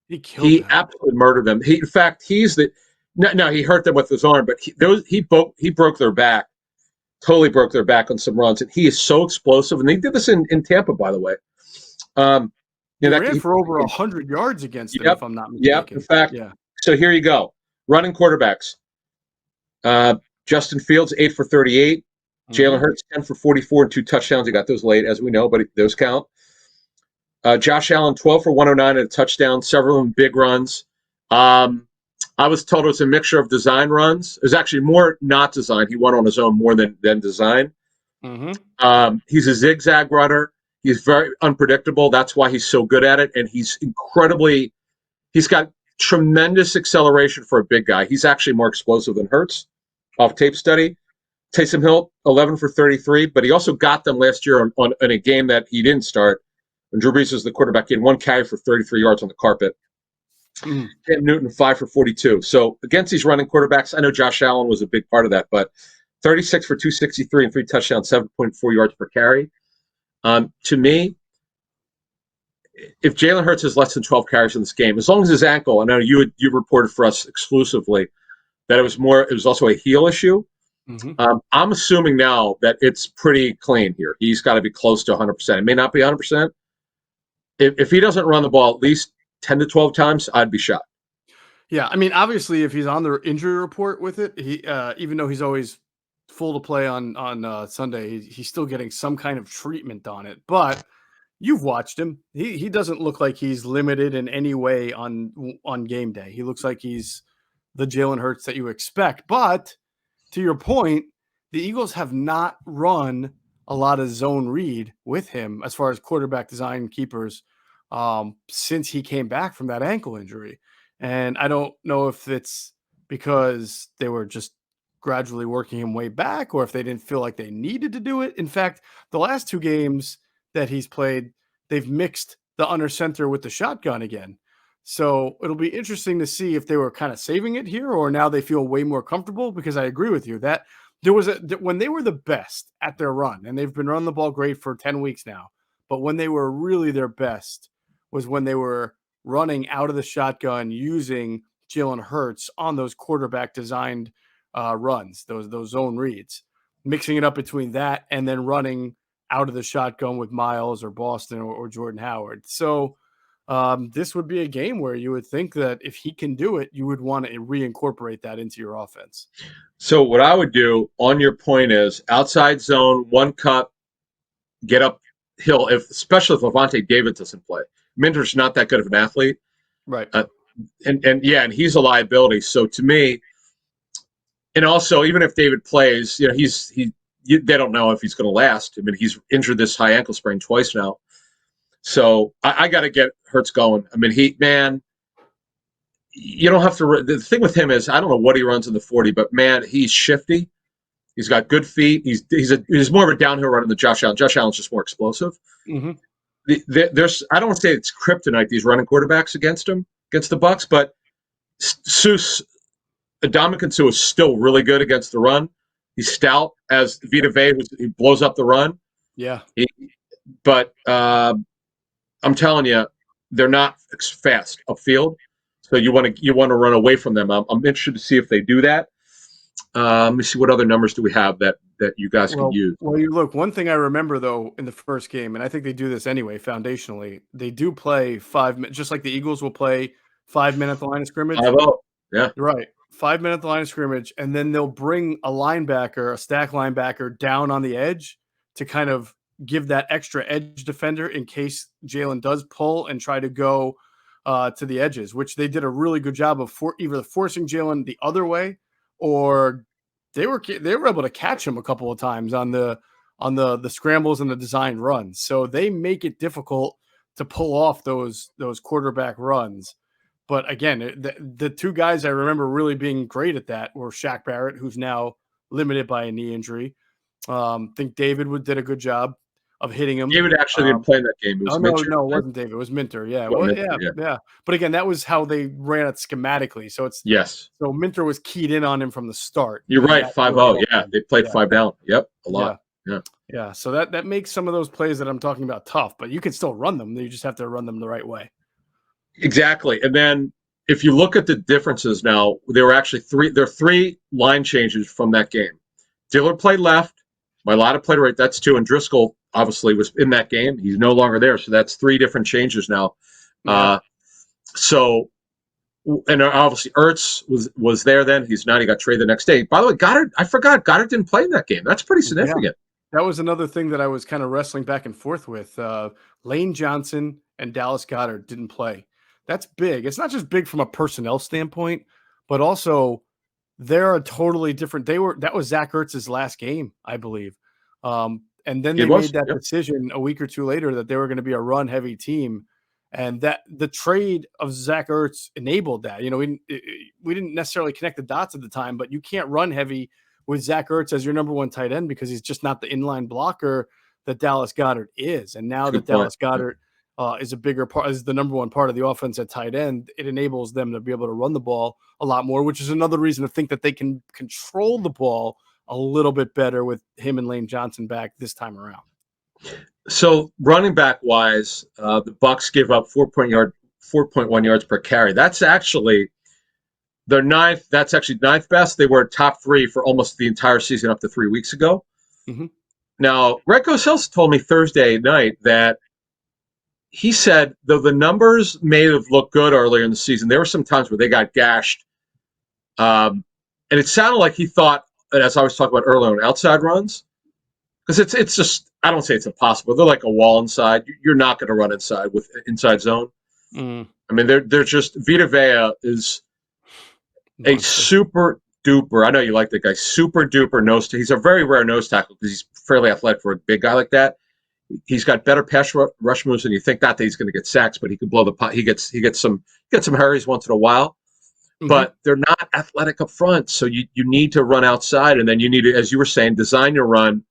He killed
He
them.
absolutely murdered them. In fact, he's the no, he hurt them with his arm, but he broke their back, totally broke their back on some runs, and he is so explosive. And they did this in Tampa, by the way.
He ran for over 100 yards against them,
yep,
if I'm not
yep. In
mistaken.
fact,
Yeah.
so here you go. Running quarterbacks. Justin Fields, 8 for 38. Jalen Hurts, 10 for 44 and 2 touchdowns. He got those late, as we know, but those count. Josh Allen, 12 for 109 and a touchdown, several of them big runs. I was told it was a mixture of design runs. It was actually more not design. He won on his own more than design. He's a zigzag runner. He's very unpredictable. That's why he's so good at it. And he's got tremendous acceleration for a big guy. He's actually more explosive than Hurts off tape study. Taysom Hill, 11 for 33, but he also got them last year in a game that he didn't start. When Drew Brees was the quarterback, he had 1 carry for 33 yards on the carpet. Cam Newton, 5 for 42. So against these running quarterbacks, I know Josh Allen was a big part of that, but 36 for 263 and 3 touchdowns, 7.4 yards per carry. To me, if Jalen Hurts has less than 12 carries in this game, as long as his ankle, I know you reported for us exclusively that it was also a heel issue. I'm assuming now that it's pretty clean here. He's got to be close to 100%. It may not be 100%. If he doesn't run the ball at least 10 to 12 times, I'd be shocked.
Yeah, I mean, obviously, if he's on the injury report with it, he even though he's always full to play on Sunday, he's still getting some kind of treatment on it. But you've watched him; he doesn't look like he's limited in any way on game day. He looks like he's the Jalen Hurts that you expect. But to your point, the Eagles have not run a lot of zone read with him as far as quarterback design keepers since he came back from that ankle injury. And I don't know if it's because they were just gradually working him way back or if they didn't feel like they needed to do it. In fact, the last 2 games that he's played, they've mixed the under center with the shotgun again. So it'll be interesting to see if they were kind of saving it here or now they feel way more comfortable, because I agree with you that there was when they were the best at their run, and they've been running the ball great for 10 weeks now, but when they were really their best was when they were running out of the shotgun using Jalen Hurts on those quarterback designed runs, those zone reads, mixing it up between that and then running out of the shotgun with Miles or Boston or Jordan Howard. So this would be a game where you would think that if he can do it, you would want to reincorporate that into your offense.
So what I would do on your point is outside zone, 1 cut, get uphill, especially if Levante David doesn't play. Minter's not that good of an athlete.
Right.
And he's a liability. So to me, and also even if David plays, they don't know if he's going to last. I mean, he's injured this high ankle sprain twice now. So I got to get Hurts going. I mean, you don't have to. The thing with him is, I don't know what he runs in the 40, but man, he's shifty. He's got good feet. He's more of a downhill runner than Josh Allen. Josh Allen's just more explosive. I don't want to say it's kryptonite, these running quarterbacks against the Bucs, but Ndamukong Suh is still really good against the run. He's stout as Vita Vea, who blows up the run.
Yeah.
But I'm telling you, they're not fast upfield. So you want to run away from them. I'm interested to see if they do that. Let me see, what other numbers do we have that you guys can use?
Well, you look, one thing I remember though in the first game, and I think they do this anyway, foundationally, they do play 5 minutes, just like the Eagles will play 5 minute line of scrimmage.
5-0. Yeah.
Right. 5 minute line of scrimmage, and then they'll bring a linebacker, a stack linebacker down on the edge to kind of give that extra edge defender in case Jalen does pull and try to go to the edges, which they did a really good job of either forcing Jalen the other way, or they were able to catch him a couple of times on the scrambles and the designed runs. So they make it difficult to pull off those quarterback runs. But again, the 2 guys I remember really being great at that were Shaq Barrett, who's now limited by a knee injury. I think David did a good job of hitting him.
David actually didn't play in that game. It was
no, it wasn't David. It was Minter. Yeah. Yeah. But again, that was how they ran it schematically. So so Minter was keyed in on him from the start.
You're right. 5-0. Yeah. They played 5 down. Yep. A lot.
Yeah. So that makes some of those plays that I'm talking about tough, but you can still run them. You just have to run them the right way.
Exactly. And then if you look at the differences now, there are 3 line changes from that game. Dillard played left. Mailata played right. That's 2. And Driscoll obviously was in that game. He's no longer there. So that's 3 different changes now.
Yeah.
And obviously Ertz was there then. He's not. He got traded the next day. By the way, Goddard, I forgot. Goddard didn't play in that game. That's pretty significant.
Yeah. That was another thing that I was kind of wrestling back and forth with. Lane Johnson and Dallas Goedert didn't play. That's big. It's not just big from a personnel standpoint, but also they're a totally different. That was Zach Ertz's last game, I believe. And then they made that decision a week or two later that they were going to be a run-heavy team, and that the trade of Zach Ertz enabled that. We didn't necessarily connect the dots at the time, but you can't run heavy with Zach Ertz as your number 1 tight end because he's just not the inline blocker that Dallas Goedert is. And now that Dallas Goedert is a bigger part, is the number 1 part of the offense at tight end, it enables them to be able to run the ball a lot more, which is another reason to think that they can control the ball a little bit better with him and Lane Johnson back this time around.
So running back wise, the Bucs give up 4.1 yards per carry. That's actually their 9th. That's actually 9th best. They were top 3 for almost the entire season up to 3 weeks ago. Mm-hmm. Now, Greg Cosell told me Thursday night that he said, though the numbers may have looked good earlier in the season, there were some times where they got gashed. And it sounded like he thought, as I was talking about earlier, on outside runs, because it's just, I don't say it's impossible. They're like a wall inside. You're not going to run inside with inside zone. Mm. I mean, they're just, Vita Vea is a super duper, I know you like the guy, super duper nose tackle. He's a very rare nose tackle because he's fairly athletic for a big guy like that. He's got better pass rush moves than you think. Not that he's going to get sacks, but he can blow the pot. He gets some hurries once in a while. Mm-hmm. But they're not athletic up front, so you need to run outside, and then you need to, as you were saying, design your run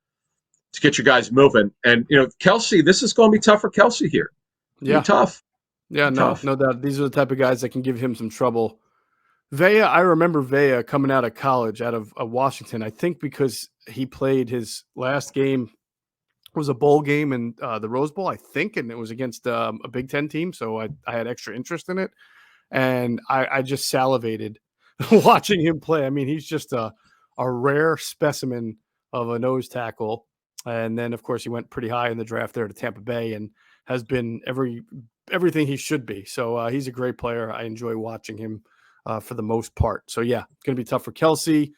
to get your guys moving. And Kelce, this is going to be tough for Kelce here. Yeah, tough.
Yeah, no doubt. These are the type of guys that can give him some trouble. Vea, I remember Vea coming out of college, out of Washington. I think because he played his last game was a bowl game in the Rose Bowl, I think, and it was against a Big Ten team, so I had extra interest in it. And I just salivated watching him play. I mean, he's just a rare specimen of a nose tackle. And then, of course, he went pretty high in the draft there to Tampa Bay and has been everything he should be. So he's a great player. I enjoy watching him for the most part. So, yeah, it's going to be tough for Kelce.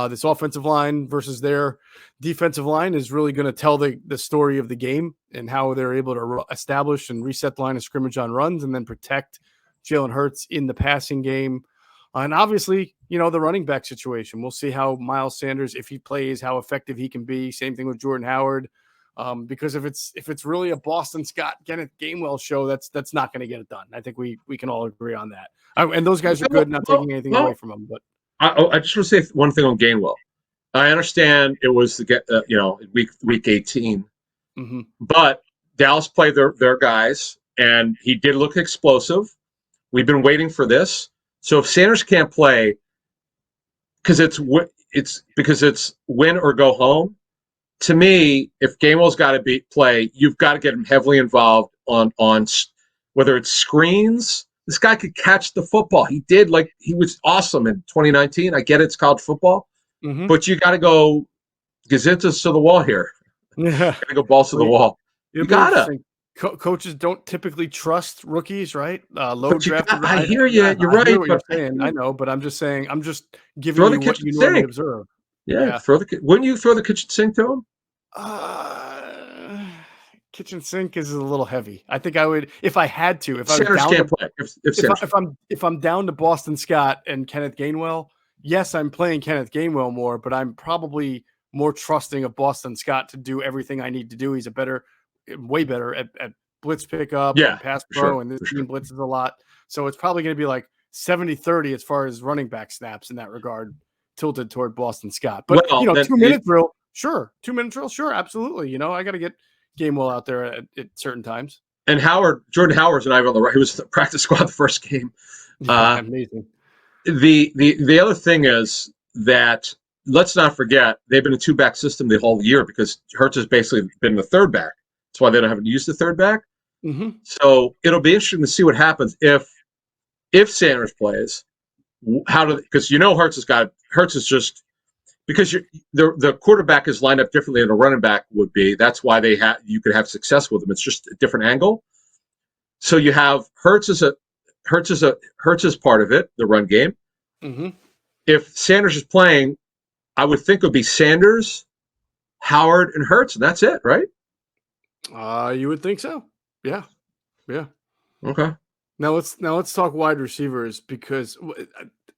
This offensive line versus their defensive line is really going to tell the story of the game and how they're able to establish and reset the line of scrimmage on runs and then protect Jalen Hurts in the passing game. And obviously, the running back situation. We'll see how Miles Sanders, if he plays, how effective he can be. Same thing with Jordan Howard. Because if it's really a Boston Scott, Kenneth Gainwell show, that's not going to get it done. I think we can all agree on that. And those guys are good, not taking anything away from them. But
I just want to say one thing on Gainwell. I understand it was week 18, mm-hmm. But Dallas played their guys, and he did look explosive. We've been waiting for this. So if Sanders can't play, because it's win or go home. To me, if Gainwell's got to play, you've got to get him heavily involved on whether it's screens. This guy could catch the football. He did, he was awesome in 2019. I get it's college football, mm-hmm. But you got to go gazintas to the wall here. Yeah, got to go balls to the wall. You gotta.
Coaches don't typically trust rookies, right? Low draft.
I hear you. You're right.
I hear what you're saying. I know, but I'm just saying. I'm just giving you what you normally observe.
Yeah. Wouldn't you throw the kitchen sink to
him? Kitchen sink is a little heavy. I think I would if I had to. If
Sanders can't play.
If I'm down to Boston Scott and Kenneth Gainwell, yes, I'm playing Kenneth Gainwell more, but I'm probably more trusting of Boston Scott to do everything I need to do. He's way better at blitz pickup and pass pro, and this team blitzes a lot. So it's probably going to be like 70-30 as far as running back snaps in that regard, tilted toward Boston Scott. But 2-minute drill, sure. 2-minute drill, sure, absolutely. I got to get Gainwell out there at certain times.
And Jordan Howard's and I were on the right. He was the practice squad the first game.
Amazing.
The other thing is that let's not forget they've been a 2-back system the whole year because Hurts has basically been the third back. That's why they haven't used the third back.
Mm-hmm.
So it'll be interesting to see what happens if Sanders plays. Because Hurts is just because the quarterback is lined up differently than a running back would be. That's why you could have success with him. It's just a different angle. So you have Hurts is part of it, the run game.
Mm-hmm.
If Sanders is playing, I would think it would be Sanders, Howard, and Hurts, and that's it, right?
You would think so. Yeah. Yeah.
Okay.
Now let's talk wide receivers, because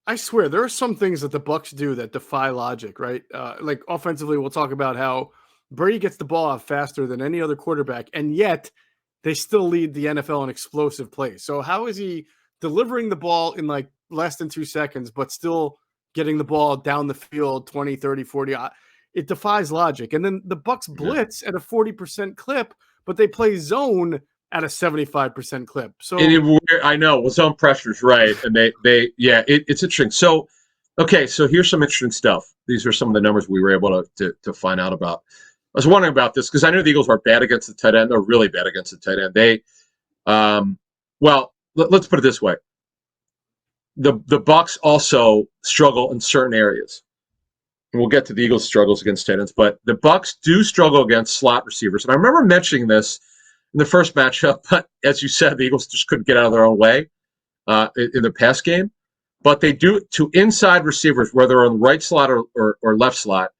I swear there are some things that the Bucs do that defy logic, right? Like offensively, we'll talk about how Brady gets the ball out faster than any other quarterback, and yet they still lead the NFL in explosive plays. So how is he delivering the ball in like less than 2 seconds, but still getting the ball down the field 20, 30, 40? It defies logic. And then the Bucs blitz at a 40% clip, but they play zone at a 75% clip. So
I know, well, zone pressure's right, and it's interesting. So, okay, so here's some interesting stuff. These are some of the numbers we were able to find out about. I was wondering about this because I knew the Eagles were bad against the tight end. They're really bad against the tight end. Let's put it this way: the Bucs also struggle in certain areas. And we'll get to the Eagles' struggles against tight ends, but the Bucs do struggle against slot receivers. And I remember mentioning this in the first matchup, but as you said, the Eagles just couldn't get out of their own way in the pass game. But they do to inside receivers, whether on the right slot or left slot,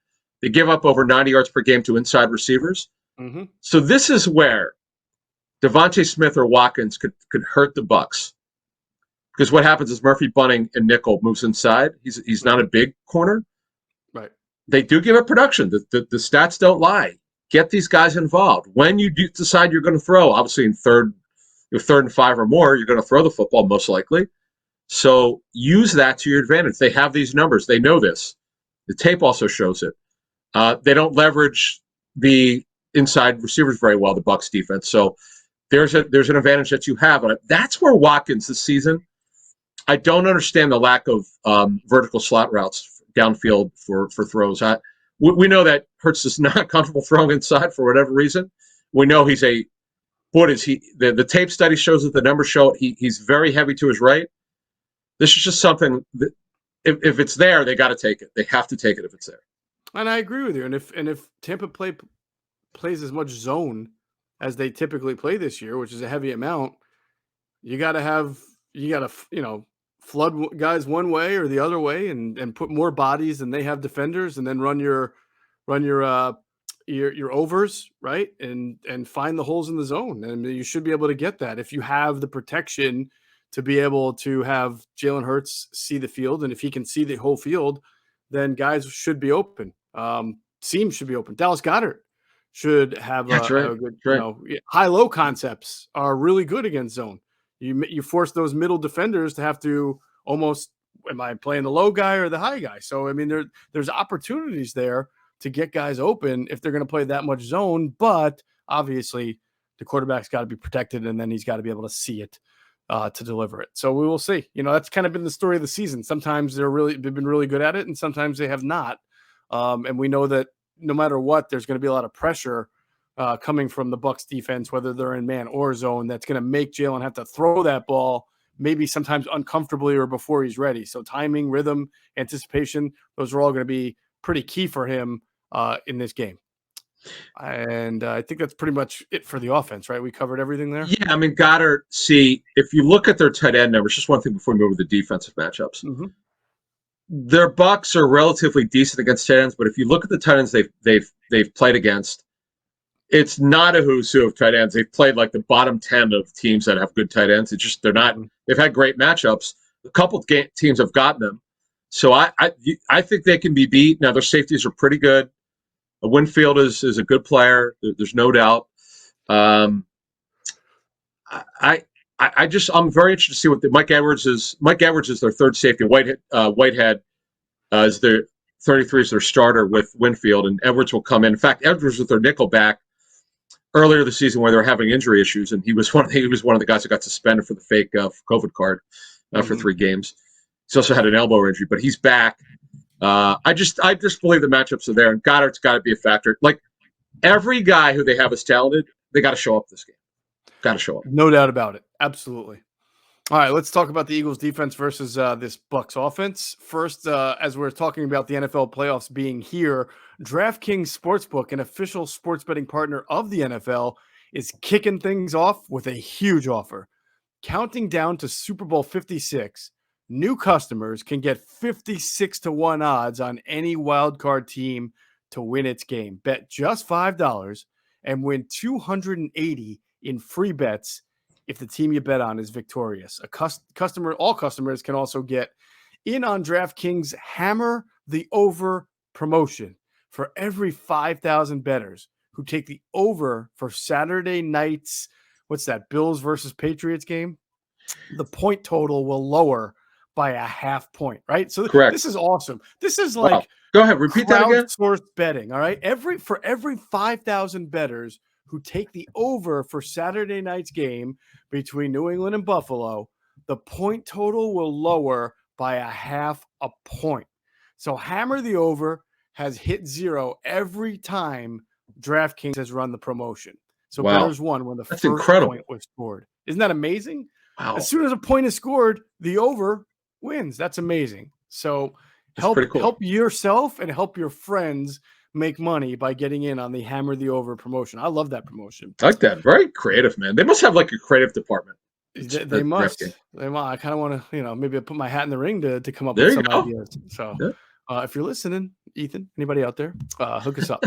they give up over 90 yards per game to inside receivers.
mm-hmm.
So this is where Devontae Smith or Watkins could hurt the Bucs. Because what happens is Murphy Bunting and nickel moves inside. He's not a big corner.
Right.
They do give up production. The stats don't lie. Get these guys involved. When you decide you're going to throw, obviously in third and 5 or more, you're going to throw the football most likely. So use that to your advantage. They have these numbers. They know this. The tape also shows it. They don't leverage the inside receivers very well, the Bucs defense. So there's an advantage that you have. And that's where Watkins this season, I don't understand the lack of vertical slot routes downfield for throws. We know that Hurts is not comfortable throwing inside for whatever reason. We know the tape study shows that the numbers show he's very heavy to his right. This is just something that if it's there, they got to take it. They have to take it if it's there.
And I agree with you. And if Tampa plays as much zone as they typically play this year, which is a heavy amount, you got to flood guys one way or the other way and put more bodies than they have defenders, and then run your overs, right? And find the holes in the zone. And you should be able to get that if you have the protection to be able to have Jalen Hurts see the field. And if he can see the whole field, then guys should be open. Seams should be open. Dallas Goedert should have a good, high-low concepts are really good against zone. You force those middle defenders to have to almost, am I playing the low guy or the high guy? So, I mean, there's opportunities there to get guys open if they're going to play that much zone, but obviously the quarterback's got to be protected, and then he's got to be able to see it to deliver it. So we will see. That's kind of been the story of the season. Sometimes they've been really good at it, and sometimes they have not. And we know that no matter what, there's going to be a lot of pressure coming from the Bucs defense, whether they're in man or zone, that's going to make Jalen have to throw that ball maybe sometimes uncomfortably or before he's ready. So timing, rhythm, anticipation, those are all going to be pretty key for him in this game. And I think that's pretty much it for the offense, right? We covered everything there.
Yeah, I mean, Goddard, if you look at their tight end numbers, just one thing before we move to the defensive matchups.
Mm-hmm.
Their Bucs are relatively decent against tight ends, but if you look at the tight ends they've played against, it's not a who's who of tight ends. They've played like the bottom 10 of teams that have good tight ends. It's just they're not. They've had great matchups. A couple teams have gotten them, so I think they can be beat. Now their safeties are pretty good. Winfield is a good player. There's no doubt. I'm very interested to see what Mike Edwards is. Mike Edwards is their third safety. Whitehead is their 33 is their starter with Winfield, and Edwards will come in. In fact, Edwards was their nickel back earlier this season where they were having injury issues, and he was one of the guys that got suspended for the fake COVID card for 3 games. He's also had an elbow injury, but he's back. I just believe the matchups are there, and Goddard's got to be a factor. Like every guy who they have is talented, they got to show up this game. Got to show up.
No doubt about it. Absolutely. All right, let's talk about the Eagles defense versus this Bucs offense. First, as we're talking about the NFL playoffs being here, DraftKings Sportsbook, an official sports betting partner of the NFL, is kicking things off with a huge offer. Counting down to Super Bowl 56, new customers can get 56-1 odds on any wild card team to win its game. Bet just $5 and win $280 in free bets if the team you bet on is victorious. All customers can also get in on DraftKings Hammer the Over promotion. For every 5,000 bettors who take the over for Saturday night's, what's that, Bills versus Patriots game, the point total will lower by a half point, right? So
Correct.
This is awesome. This is like
Go ahead, repeat that again.
Crowdsourced betting, all right? For every 5,000 bettors who take the over for Saturday night's game between New England and Buffalo, the point total will lower by a half a point. So Hammer the Over has hit zero every time DraftKings has run the promotion. So bettors won when the first point was scored. Isn't that amazing?
Wow.
As soon as a point is scored, the over wins. That's amazing. So help yourself and help your friends make money by getting in on the Hammer the Over promotion. I love that promotion.
I like that. Very creative, man. They must have like a creative department.
They must. I kind of want to, maybe put my hat in the ring to come up with some ideas. So if you're listening, Ethan, anybody out there, hook us up.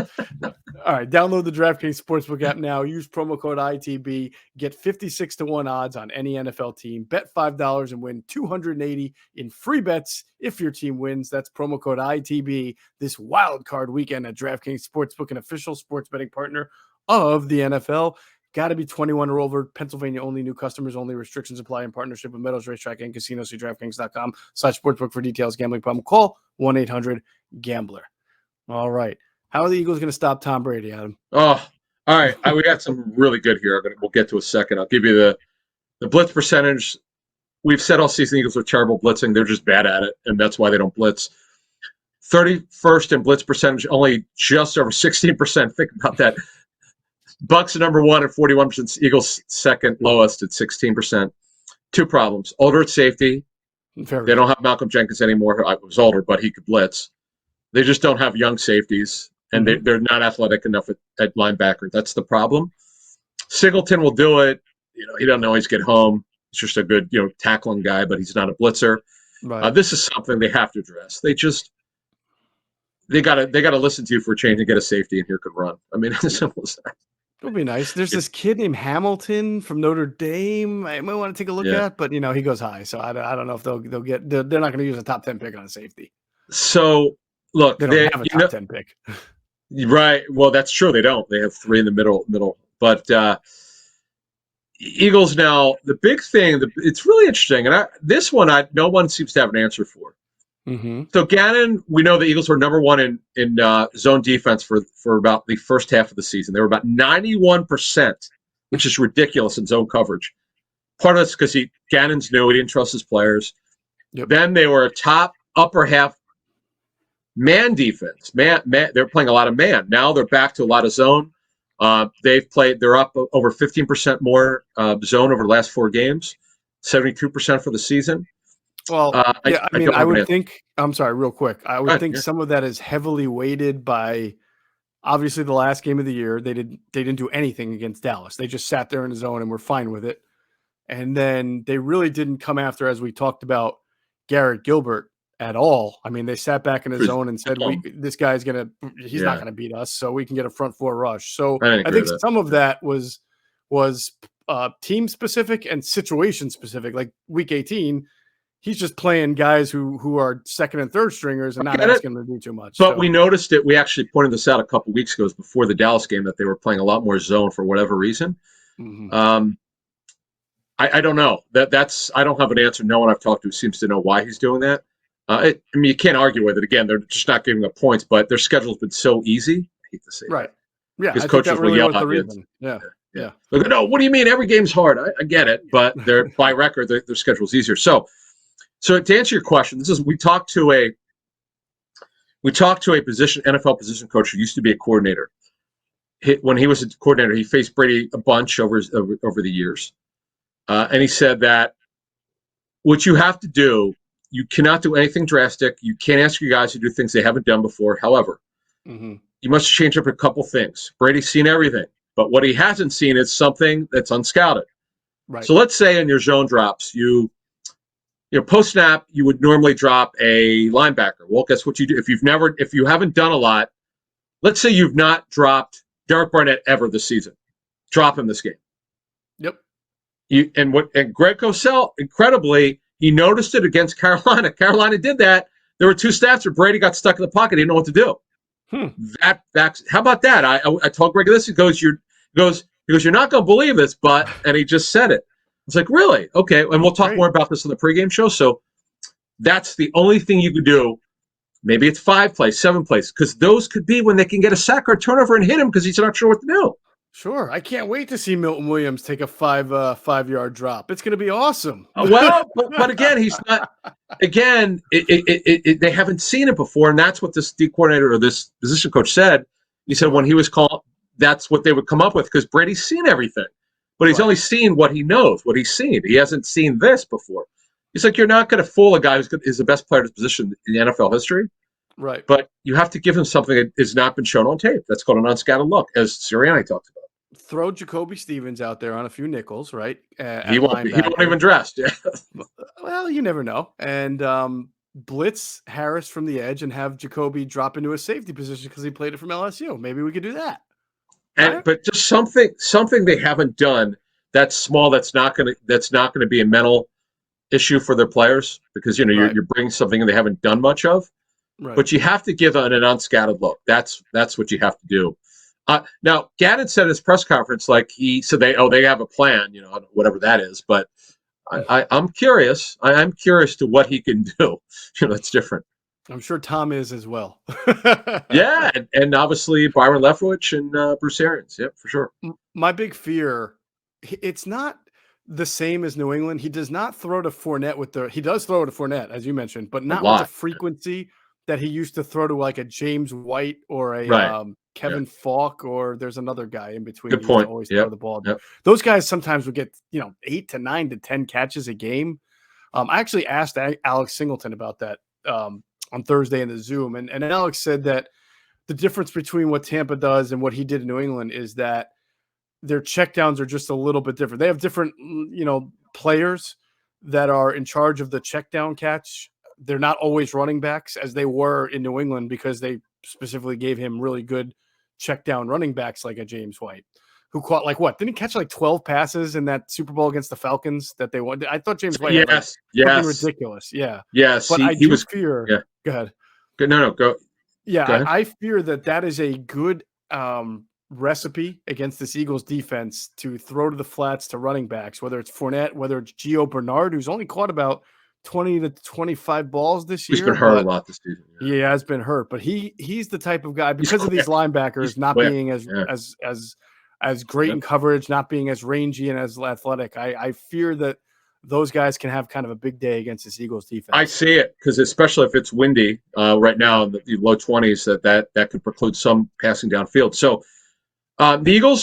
All right, download the DraftKings Sportsbook app now. Use promo code ITB. Get 56-1 odds on any NFL team. Bet $5 and win $280 in free bets if your team wins. That's promo code ITB this wild card weekend at DraftKings Sportsbook, an official sports betting partner of the NFL. Got to be 21 or over. Pennsylvania only. New customers only. Restrictions apply in partnership with Meadows Racetrack and Casino. See DraftKings.com/sportsbook for details. Gambling problem? Call 1-800-GAMBLER. All right. How are the Eagles going to stop Tom Brady, Adam?
Oh, all right. We got some really good here. We'll get to a second. I'll give you the blitz percentage. We've said all season Eagles are terrible blitzing. They're just bad at it, and that's why they don't blitz. 31st in blitz percentage, only just over 16%. Think about that. Bucs are number one at 41%. Eagles second lowest at 16%. Two problems. Older at safety. They don't have Malcolm Jenkins anymore. I was older, but he could blitz. They just don't have young safeties, and they're not athletic enough at linebacker. That's the problem. Singleton will do it. He doesn't always get home. He's just a good, tackling guy, but he's not a blitzer. Right. This is something they have to address. They got to listen to you for a change and get a safety, and here could run. I mean, as simple as that.
It'll be nice. There's this kid named Hamilton from Notre Dame. I might want to take a look at, but he goes high, so I don't know if they'll get. They're not going to use a top 10 pick on a safety.
So look,
they don't have a top 10 pick.
Right. Well, that's true. They don't. They have three in the middle. But Eagles now. The big thing. It's really interesting, and this one no one seems to have an answer for. Mm-hmm. So Gannon, we know the Eagles were number one in zone defense for about the first half of the season. They were about 91%, which is ridiculous in zone coverage. Part of it's because Gannon's new; he didn't trust his players. Yep. Then they were a top upper half man defense. They're playing a lot of man. Now they're back to a lot of zone. They're up over 15% more zone over the last 4 games, 72% for the season.
Well, I would think. I'm sorry, real quick. I would think some of that is heavily weighted by, obviously, the last game of the year. They didn't do anything against Dallas. They just sat there in the zone and were fine with it. And then they really didn't come after, as we talked about, Garrett Gilbert at all. I mean, they sat back in the zone and said, "This guy's he's not gonna beat us, so we can get a front 4 rush." So I think some of that was team specific and situation specific. Like week 18. He's just playing guys who are second and third stringers and not asking them to do too much.
But we noticed it. We actually pointed this out a couple weeks ago before the Dallas game that they were playing a lot more zone for whatever reason. Mm-hmm. I don't know. I don't have an answer. No one I've talked to seems to know why he's doing that. You can't argue with it. Again, they're just not giving up points, but their schedule's been so easy. I hate to say
right. That. Yeah,
because coaches will yell at you. Yeah. Like, no, what do you mean? Every game's hard. I get it, but they're by record, their schedule's easier. So to answer your question, we talked to a NFL position coach who used to be a coordinator. when he was a coordinator, he faced Brady a bunch over the years, and he said that what you have to do, you cannot do anything drastic. You can't ask your guys to do things they haven't done before. However, you must change up a couple things. Brady's seen everything, but what he hasn't seen is something that's unscouted.
Right.
So let's say in your zone drops, you post snap, you would normally drop a linebacker. Well, guess what you do? If you haven't done a lot, let's say you've not dropped Derek Barnett ever this season. Drop him this game.
Yep.
And Greg Cosell, incredibly, he noticed it against Carolina. Carolina did that. There were 2 stats where Brady got stuck in the pocket. He didn't know what to do. How about that? I told Greg this. He goes, you're not going to believe this, and he just said it. It's like, really? Okay. And we'll talk more about this on the pregame show. So that's the only thing you could do. Maybe it's 5 plays, 7 plays, because those could be when they can get a sack or a turnover and hit him because he's not sure what to do.
Sure. I can't wait to see Milton Williams take a 5-yard drop. It's going to be awesome.
Well, but again, he's not. Again, they haven't seen it before, and that's what this D coordinator or this position coach said. He said when he was called, that's what they would come up with because Brady's seen everything, but he's only seen what he knows, what he's seen. He hasn't seen this before. He's like, you're not going to fool a guy who's the best player at his position in the NFL history.
Right.
But you have to give him something that has not been shown on tape. That's called an unscattered look, as Sirianni talked about.
Throw Jacoby Stevens out there on a few nickels, right?
He won't even dressed. Yeah.
Well, you never know. And blitz Harris from the edge and have Jacoby drop into a safety position because he played it from LSU. Maybe we could do that.
But just something they haven't done that's small. That's not going to be a mental issue for their players because you're bringing something they haven't done much of. Right. But you have to give an unscattered look. That's what you have to do. Now, Gannon said in his press conference, like he said, they have a plan, whatever that is. But I'm curious. I'm curious to what he can do. That's different.
I'm sure Tom is as well.
Yeah, and obviously Byron Leftwich and Bruce Arians. Yep, for sure.
My big fear, it's not the same as New England. He does not throw to Fournette he does throw to Fournette, as you mentioned, but not with the frequency that he used to throw to like a James White or a Kevin Falk, or there's another guy in between.
Good point.
Always throw the ball. Yep. Those guys sometimes would get 8 to 9 to 10 catches a game. I actually asked Alex Singleton about that on Thursday in the Zoom, and Alex said that the difference between what Tampa does and what he did in New England is that their checkdowns are just a little bit different. They have different players that are in charge of the checkdown catch. They're not always running backs as they were in New England because they specifically gave him really good check down running backs like a James White, who caught didn't he catch 12 passes in that Super Bowl against the Falcons that they won? I thought James White had something ridiculous. Yeah.
Yes.
But I do fear.
Yeah.
Go ahead.
No, go.
Yeah.
Go ahead.
I fear that is a good recipe against this Eagles defense to throw to the flats to running backs, whether it's Fournette, whether it's Gio Bernard, who's only caught about 20 to 25 balls this year.
He's been hurt a lot this season.
Yeah. He has been hurt, but he's the type of guy because of these linebackers not being as great in coverage, not being as rangy and as athletic. I fear that those guys can have kind of a big day against this Eagles defense.
I see it because especially if it's windy right now in the low 20s, that could preclude some passing downfield. So the Eagles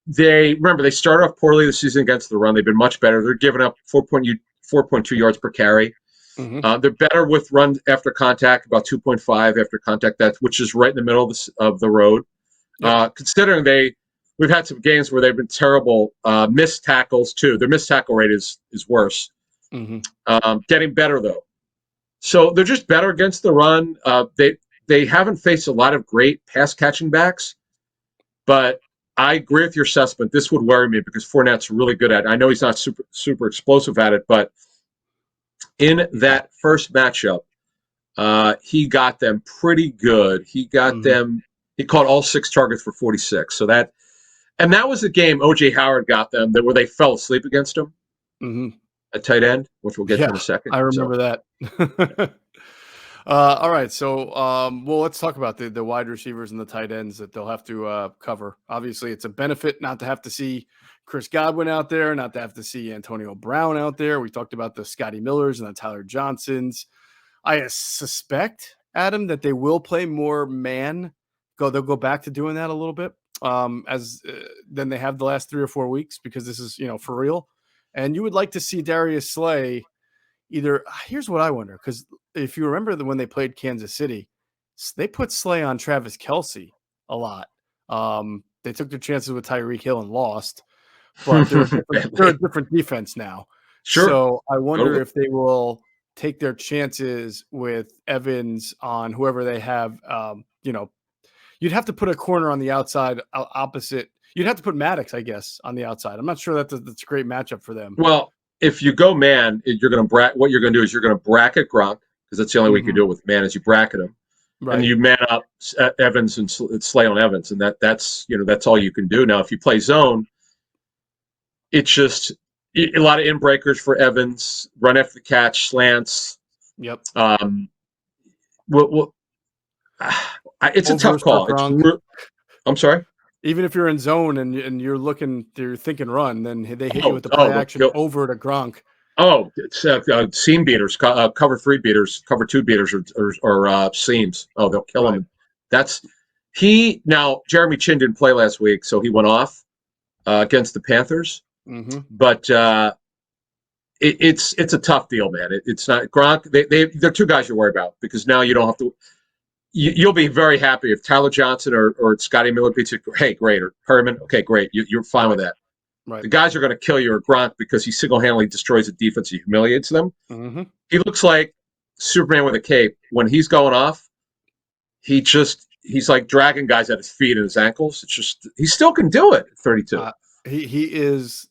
they started off poorly this season against the run. They've been much better. They're giving up 4.2 yards per carry. Mm-hmm. They're better with run after contact, about 2.5 after contact, which is right in the middle of the road. Yep. Considering we've had some games where they've been terrible missed tackles too. Their missed tackle rate is worse. Mm-hmm. Getting better though, so they're just better against the run. They haven't faced a lot of great pass catching backs, but I agree with your assessment. This would worry me because Fournette's really good at it. I know he's not super explosive at it, but in that first matchup, he got them pretty good. He got them. He caught all 6 targets for 46. So that was the game O.J. Howard got them where they fell asleep against him at tight end, which we'll get to in a second.
I remember that. All right, so let's talk about the wide receivers and the tight ends that they'll have to cover. Obviously, it's a benefit not to have to see Chris Godwin out there, not to have to see Antonio Brown out there. We talked about the Scotty Millers and the Tyler Johnsons. I suspect, Adam, that they will play more man They'll go back to doing that a little bit. As Then they have the last 3 or 4 weeks, because this is for real. And you would like to see Darius Slay either. Here's what I wonder, because if you remember when they played Kansas City, they put Slay on Travis Kelce a lot. They took their chances with Tyreek Hill and lost, but they're a different defense now.
Sure.
So I wonder if they will take their chances with Evans on whoever they have. You'd have to put a corner on the outside opposite. You'd have to put Maddox, I guess, on the outside. I'm not sure that's a great matchup for them.
Well, if you go man, what you're going to do is you're going to bracket Gronk, because that's the only way you can do it with man, is you bracket him. Right. And you man up Evans and Slay on Evans, and that's all you can do. Now, if you play zone, it's just a lot of in breakers for Evans, run after the catch, slants.
Yep.
It's a tough call. I'm sorry.
Even if you're in zone and you're thinking run, then they hit you with the play action over to Gronk.
Oh, it's seam beaters, cover 3 beaters, cover 2 beaters, or seams. Oh, they'll kill him. Now Jeremy Chin didn't play last week, so he went off against the Panthers.
Mm-hmm.
But it's a tough deal, man. It's not Gronk. They're 2 guys you worry about, because now you don't have to. You'll be very happy if Tyler Johnson or Scotty Miller beats you. Hey, great. Or Herman. Okay, great. You're fine with that.
Right.
The guys are going to kill you are Gronk, because he single-handedly destroys the defense. He humiliates them.
Mm-hmm.
He looks like Superman with a cape. When he's going off, he's like dragging guys at his feet and his ankles. It's just, he still can do it at 32.
He is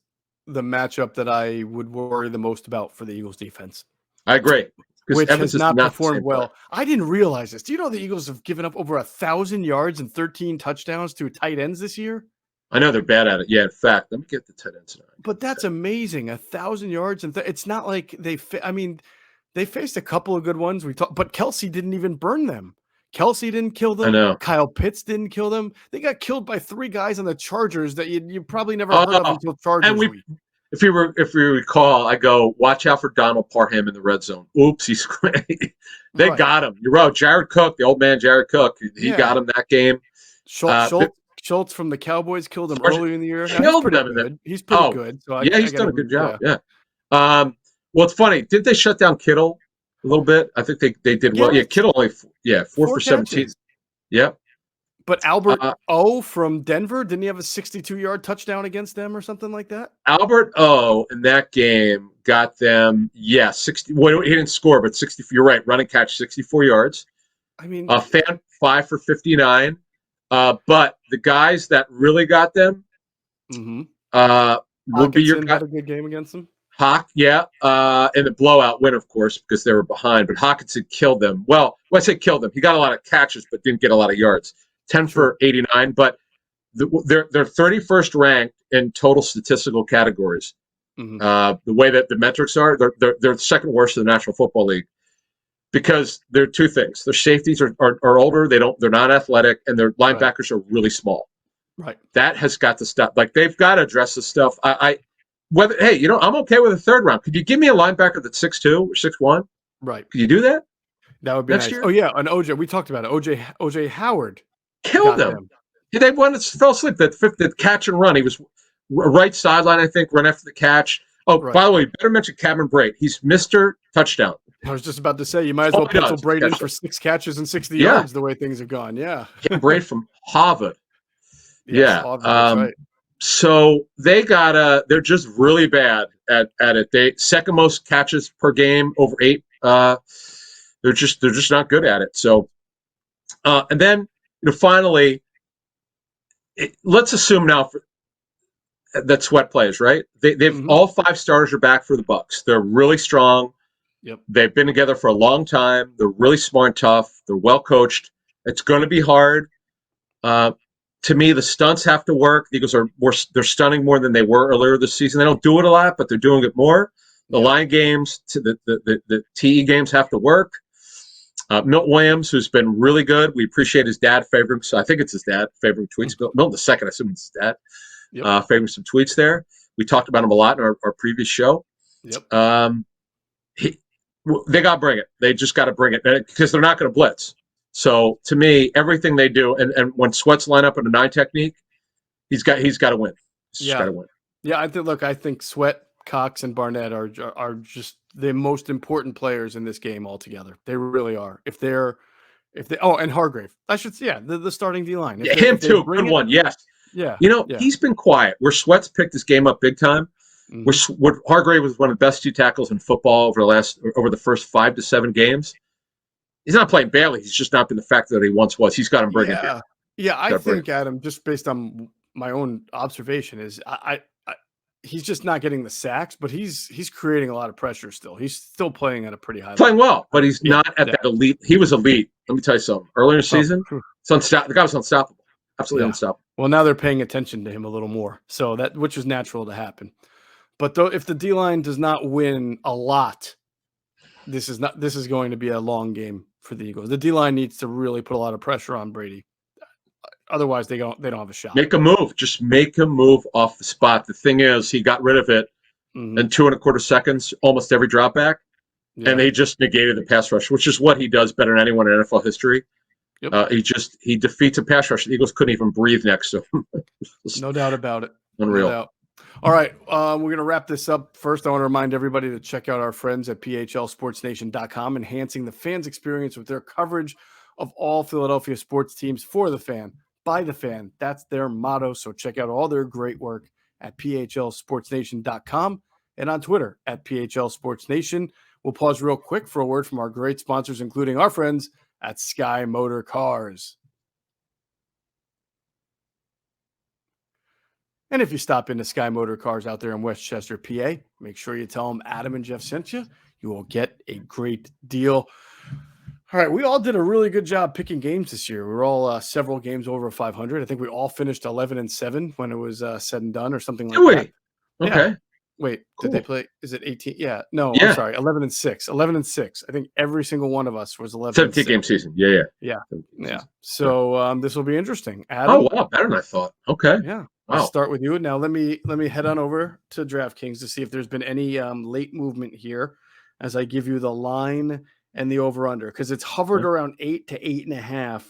the matchup that I would worry the most about for the Eagles defense.
I agree.
Which has not performed well. I didn't realize this. Do you know the Eagles have given up over 1,000 yards and 13 touchdowns to tight ends this year?
I know they're bad at it. Yeah, in fact, let me get the tight ends now.
But that's amazing. 1,000 yards and it's not like they faced a couple of good ones. But Kelce didn't even burn them. Kelce didn't kill them.
I know.
Kyle Pitts didn't kill them. They got killed by 3 guys on the Chargers that you probably never heard of until Chargers week.
If you recall, I go, watch out for Donald Parham in the red zone. Oops, he's great. They got him. You're right. Jared Cook, the old man Jared Cook, he got him that game.
Schultz from the Cowboys killed him earlier in the year. He's pretty good. So
he's done a good job. Yeah. Well, it's funny. Did they shut down Kittle a little bit? I think they did well. Yeah, Kittle only 4 for 17. Yeah.
But Albert from Denver, didn't he have a 62-yard touchdown against them or something like that?
Albert in that game got them, 60. Well, he didn't score, but 60. You're right, running catch, 64 yards.
I mean,
Fan 5 for 59. But the guys that really got them would be your guy.
Had a good game against them.
Hawk, and the blowout win, of course, because they were behind. But Hawkinson killed them. Well, when I say killed them, he got a lot of catches, but didn't get a lot of yards. 10 for 89, but they're 31st ranked in total statistical categories. The way that the metrics are, they're second worst in the National Football League, because there are 2 things: their safeties are older, they're not athletic, and their linebackers are really small.
Right.
That has got to stop. Like, they've got to address this stuff. I'm okay with a 3rd round. Could you give me a linebacker that's 6'2" or 6'1"?
Right.
Could you do that?
That would be
next
nice.
year?
Oh yeah, and OJ, we talked about it. OJ Howard
killed them. They fell asleep. That catch and run. He was right sideline, I think, run after the catch. Oh, by the way, you better mention Cameron Brate. He's Mr. Touchdown.
I was just about to say, you might as well pencil Brate in for 6 catches and 60 yards the way things have gone. Yeah.
Cameron Brate from Harvard.
Yes, Harvard, that's right.
So they're just really bad at it. They second most catches per game, over 8. They're just not good at it. So, and then, finally, let's assume now that Sweat plays, right? They've all 5 starters are back for the Bucs. They're really strong.
Yep.
They've been together for a long time. They're really smart and tough. They're well coached. It's going to be hard. To me, the stunts have to work. The Eagles they're stunning more than they were earlier this season. They don't do it a lot, but they're doing it more. The line games, the TE games have to work. Milton Williams, who's been really good. We appreciate his dad favoring. So I think it's his dad favoring tweets. Milton the second, I assume it's his dad favoring some tweets there. We talked about him a lot in our previous show.
Yep.
They got to bring it. They just got to bring it because they're not going to blitz. So to me, everything they do, and when Sweat's line up in a 9 technique, he's got to win. He's just got to win.
Yeah, I think Sweat, Cox, and Barnett are just the most important players in this game altogether. They really are. If they and Hargrave, I should say, the starting D line.
Yeah, him too. Good one. Yes.
Yeah.
He's been quiet. Where Sweat's picked this game up big time. Where Hargrave was one of the best 2 tackles in football over the first 5 to 7 games. He's not playing badly. He's just not been the factor that he once was. He's got him bring it here.
Yeah, I think Adam, just based on my own observation, is he's just not getting the sacks, but he's creating a lot of pressure still. He's still playing at a pretty high level.
Playing well, but he's not at that elite. He was elite. Let me tell you something. Earlier in the season, the guy was unstoppable. Absolutely unstoppable.
Well, now they're paying attention to him a little more, so which is natural to happen. But though, if the D-line does not win a lot, this is going to be a long game for the Eagles. The D-line needs to really put a lot of pressure on Brady. Otherwise, they don't have a shot.
Make a move. Just make a move off the spot. The thing is, he got rid of it in 2.25 seconds, almost every drop back, and they just negated the pass rush, which is what he does better than anyone in NFL history. Yep. He defeats a pass rush. The Eagles couldn't even breathe next to him.
No doubt about it.
Unreal.
No doubt. All right, we're going to wrap this up. First, I want to remind everybody to check out our friends at phlsportsnation.com, enhancing the fans' experience with their coverage of all Philadelphia sports teams for the fan, by the fan. That's their motto. So check out all their great work at phlsportsnation.com and on Twitter at phlsportsnation. We'll pause real quick for a word from our great sponsors, including our friends at Sky Motor Cars. And if you stop into Sky Motor Cars out there in Westchester, PA, make sure you tell them Adam and Geoff sent you. You will get a great deal. All right, we all did a really good job picking games this year. We were all several games over 500. I think we all finished 11-7 when it was said and done, or something like that.
Okay.
Yeah. Wait,
cool.
Did they play? Is it 18? Yeah. No,
yeah.
I'm sorry. 11-6. 11-6. I think every single one of us was 11.
17-game season. Yeah.
So this will be interesting. Adam,
oh wow, better than I thought. Okay.
Yeah.
Wow.
I'll start with you. Now let me head on over to DraftKings to see if there's been any late movement here as I give you the line and the over-under, because it's hovered around 8 to 8.5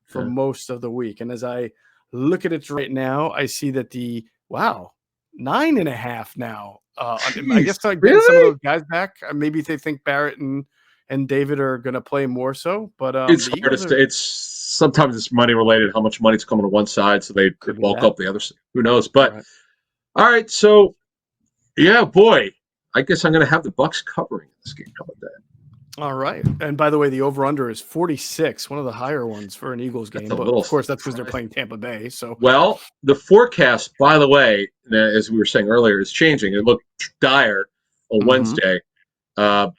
for most of the week. And as I look at it right now, I see that 9.5 now. I guess I get some of those guys back. Maybe they think Barrett and David are going to play more so. But
it's hard to say. It's sometimes it's money related. How much money's coming to one side, so they could bulk up the other side. Who knows? But all right, so yeah, boy, I guess I'm going to have the Bucs covering this game. How about that?
All right. And by the way, the over-under is 46, one of the higher ones for an Eagles game. But of course, that's because they're playing Tampa Bay. So,
well, the forecast, by the way, as we were saying earlier, is changing. It looked dire on Wednesday. The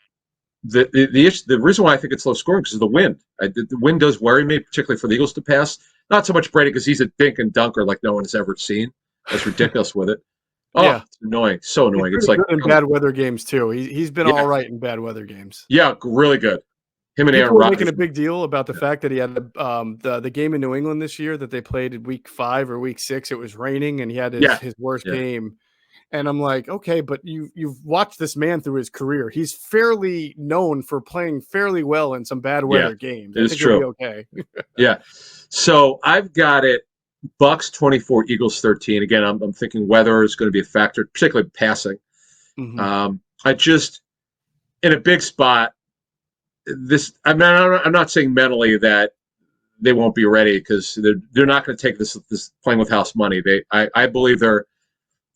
reason why I think it's low scoring is the wind. The wind does worry me, particularly for the Eagles to pass. Not so much Brady because he's a dink and dunker like no one has ever seen. That's ridiculous with it. Oh, yeah. It's annoying. So annoying. It's like
in bad weather games too. He's been all right in bad weather games.
Yeah, really good. Him and Aaron
Rodgers making a big deal about the fact that he had the game in New England this year that they played in week 5 or week 6. It was raining and he had his worst game. And I'm like, okay, but you've watched this man through his career. He's fairly known for playing fairly well in some bad weather games.
It's true.
Okay.
Yeah. So I've got it. Bucs 24, Eagles 13. Again, I'm thinking weather is going to be a factor, particularly passing. I just in a big spot. I'm not saying mentally that they won't be ready because they're not going to take this playing with house money. I believe they're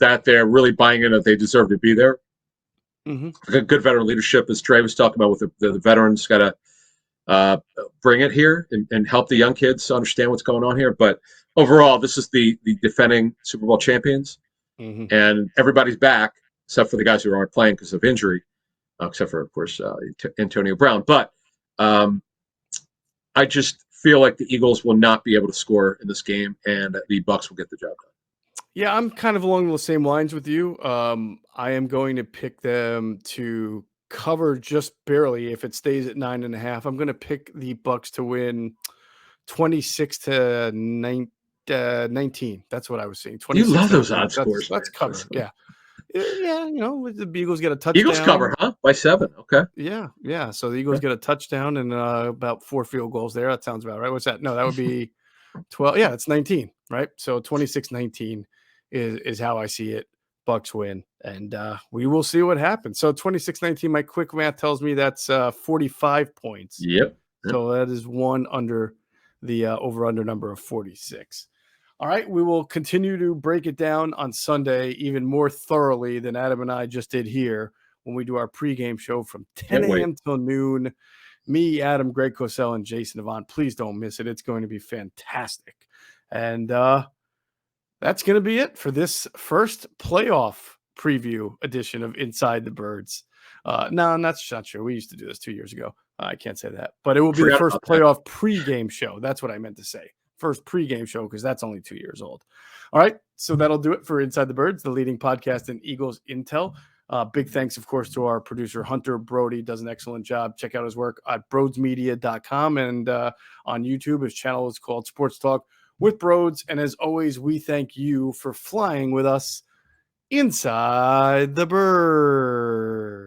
really buying in that they deserve to be there. Good veteran leadership, as Trey was talking about, with the veterans, got to bring it here and help the young kids understand what's going on here. But overall, this is the defending Super Bowl champions, and everybody's back except for the guys who aren't playing because of injury, except for, of course, Antonio Brown. But I just feel like the Eagles will not be able to score in this game, and the Bucs will get the job done.
Yeah, I'm kind of along the same lines with you. I am going to pick them to cover just barely if it stays at 9.5. I'm going to pick the Bucs to win 26-19. That's what I was saying.
You love those odd scores.
Let's cover. Yeah. Yeah, the Eagles get a touchdown.
Eagles cover, huh? By 7. Okay.
Yeah. So the Eagles get a touchdown and about 4 field goals there. That sounds about right. What's that? No, that would be 12. Yeah, it's 19, right? So 26-19 is how I see it. Bucs win, and we will see what happens. So 26-19, my quick math tells me that's 45 points.
Yep.
So that is one under the over-under number of 46. All right, we will continue to break it down on Sunday even more thoroughly than Adam and I just did here when we do our pregame show from 10 a.m. till noon. Me, Adam, Greg Cosell, and Jason Avant. Please don't miss it. It's going to be fantastic. And that's going to be it for this first playoff preview edition of Inside the Birds. No, that's not true. We used to do this 2 years ago. I can't say that. But it will be the first playoff pregame show. That's what I meant to say. First pregame show, because that's only 2 years old. All right, so that'll do it for Inside the Birds, the leading podcast in Eagles Intel. Big thanks, of course, to our producer, Hunter Brody. Does an excellent job. Check out his work at broadsmedia.com, and on YouTube. His channel is called Sports Talk with Broads. And as always, we thank you for flying with us inside the bird.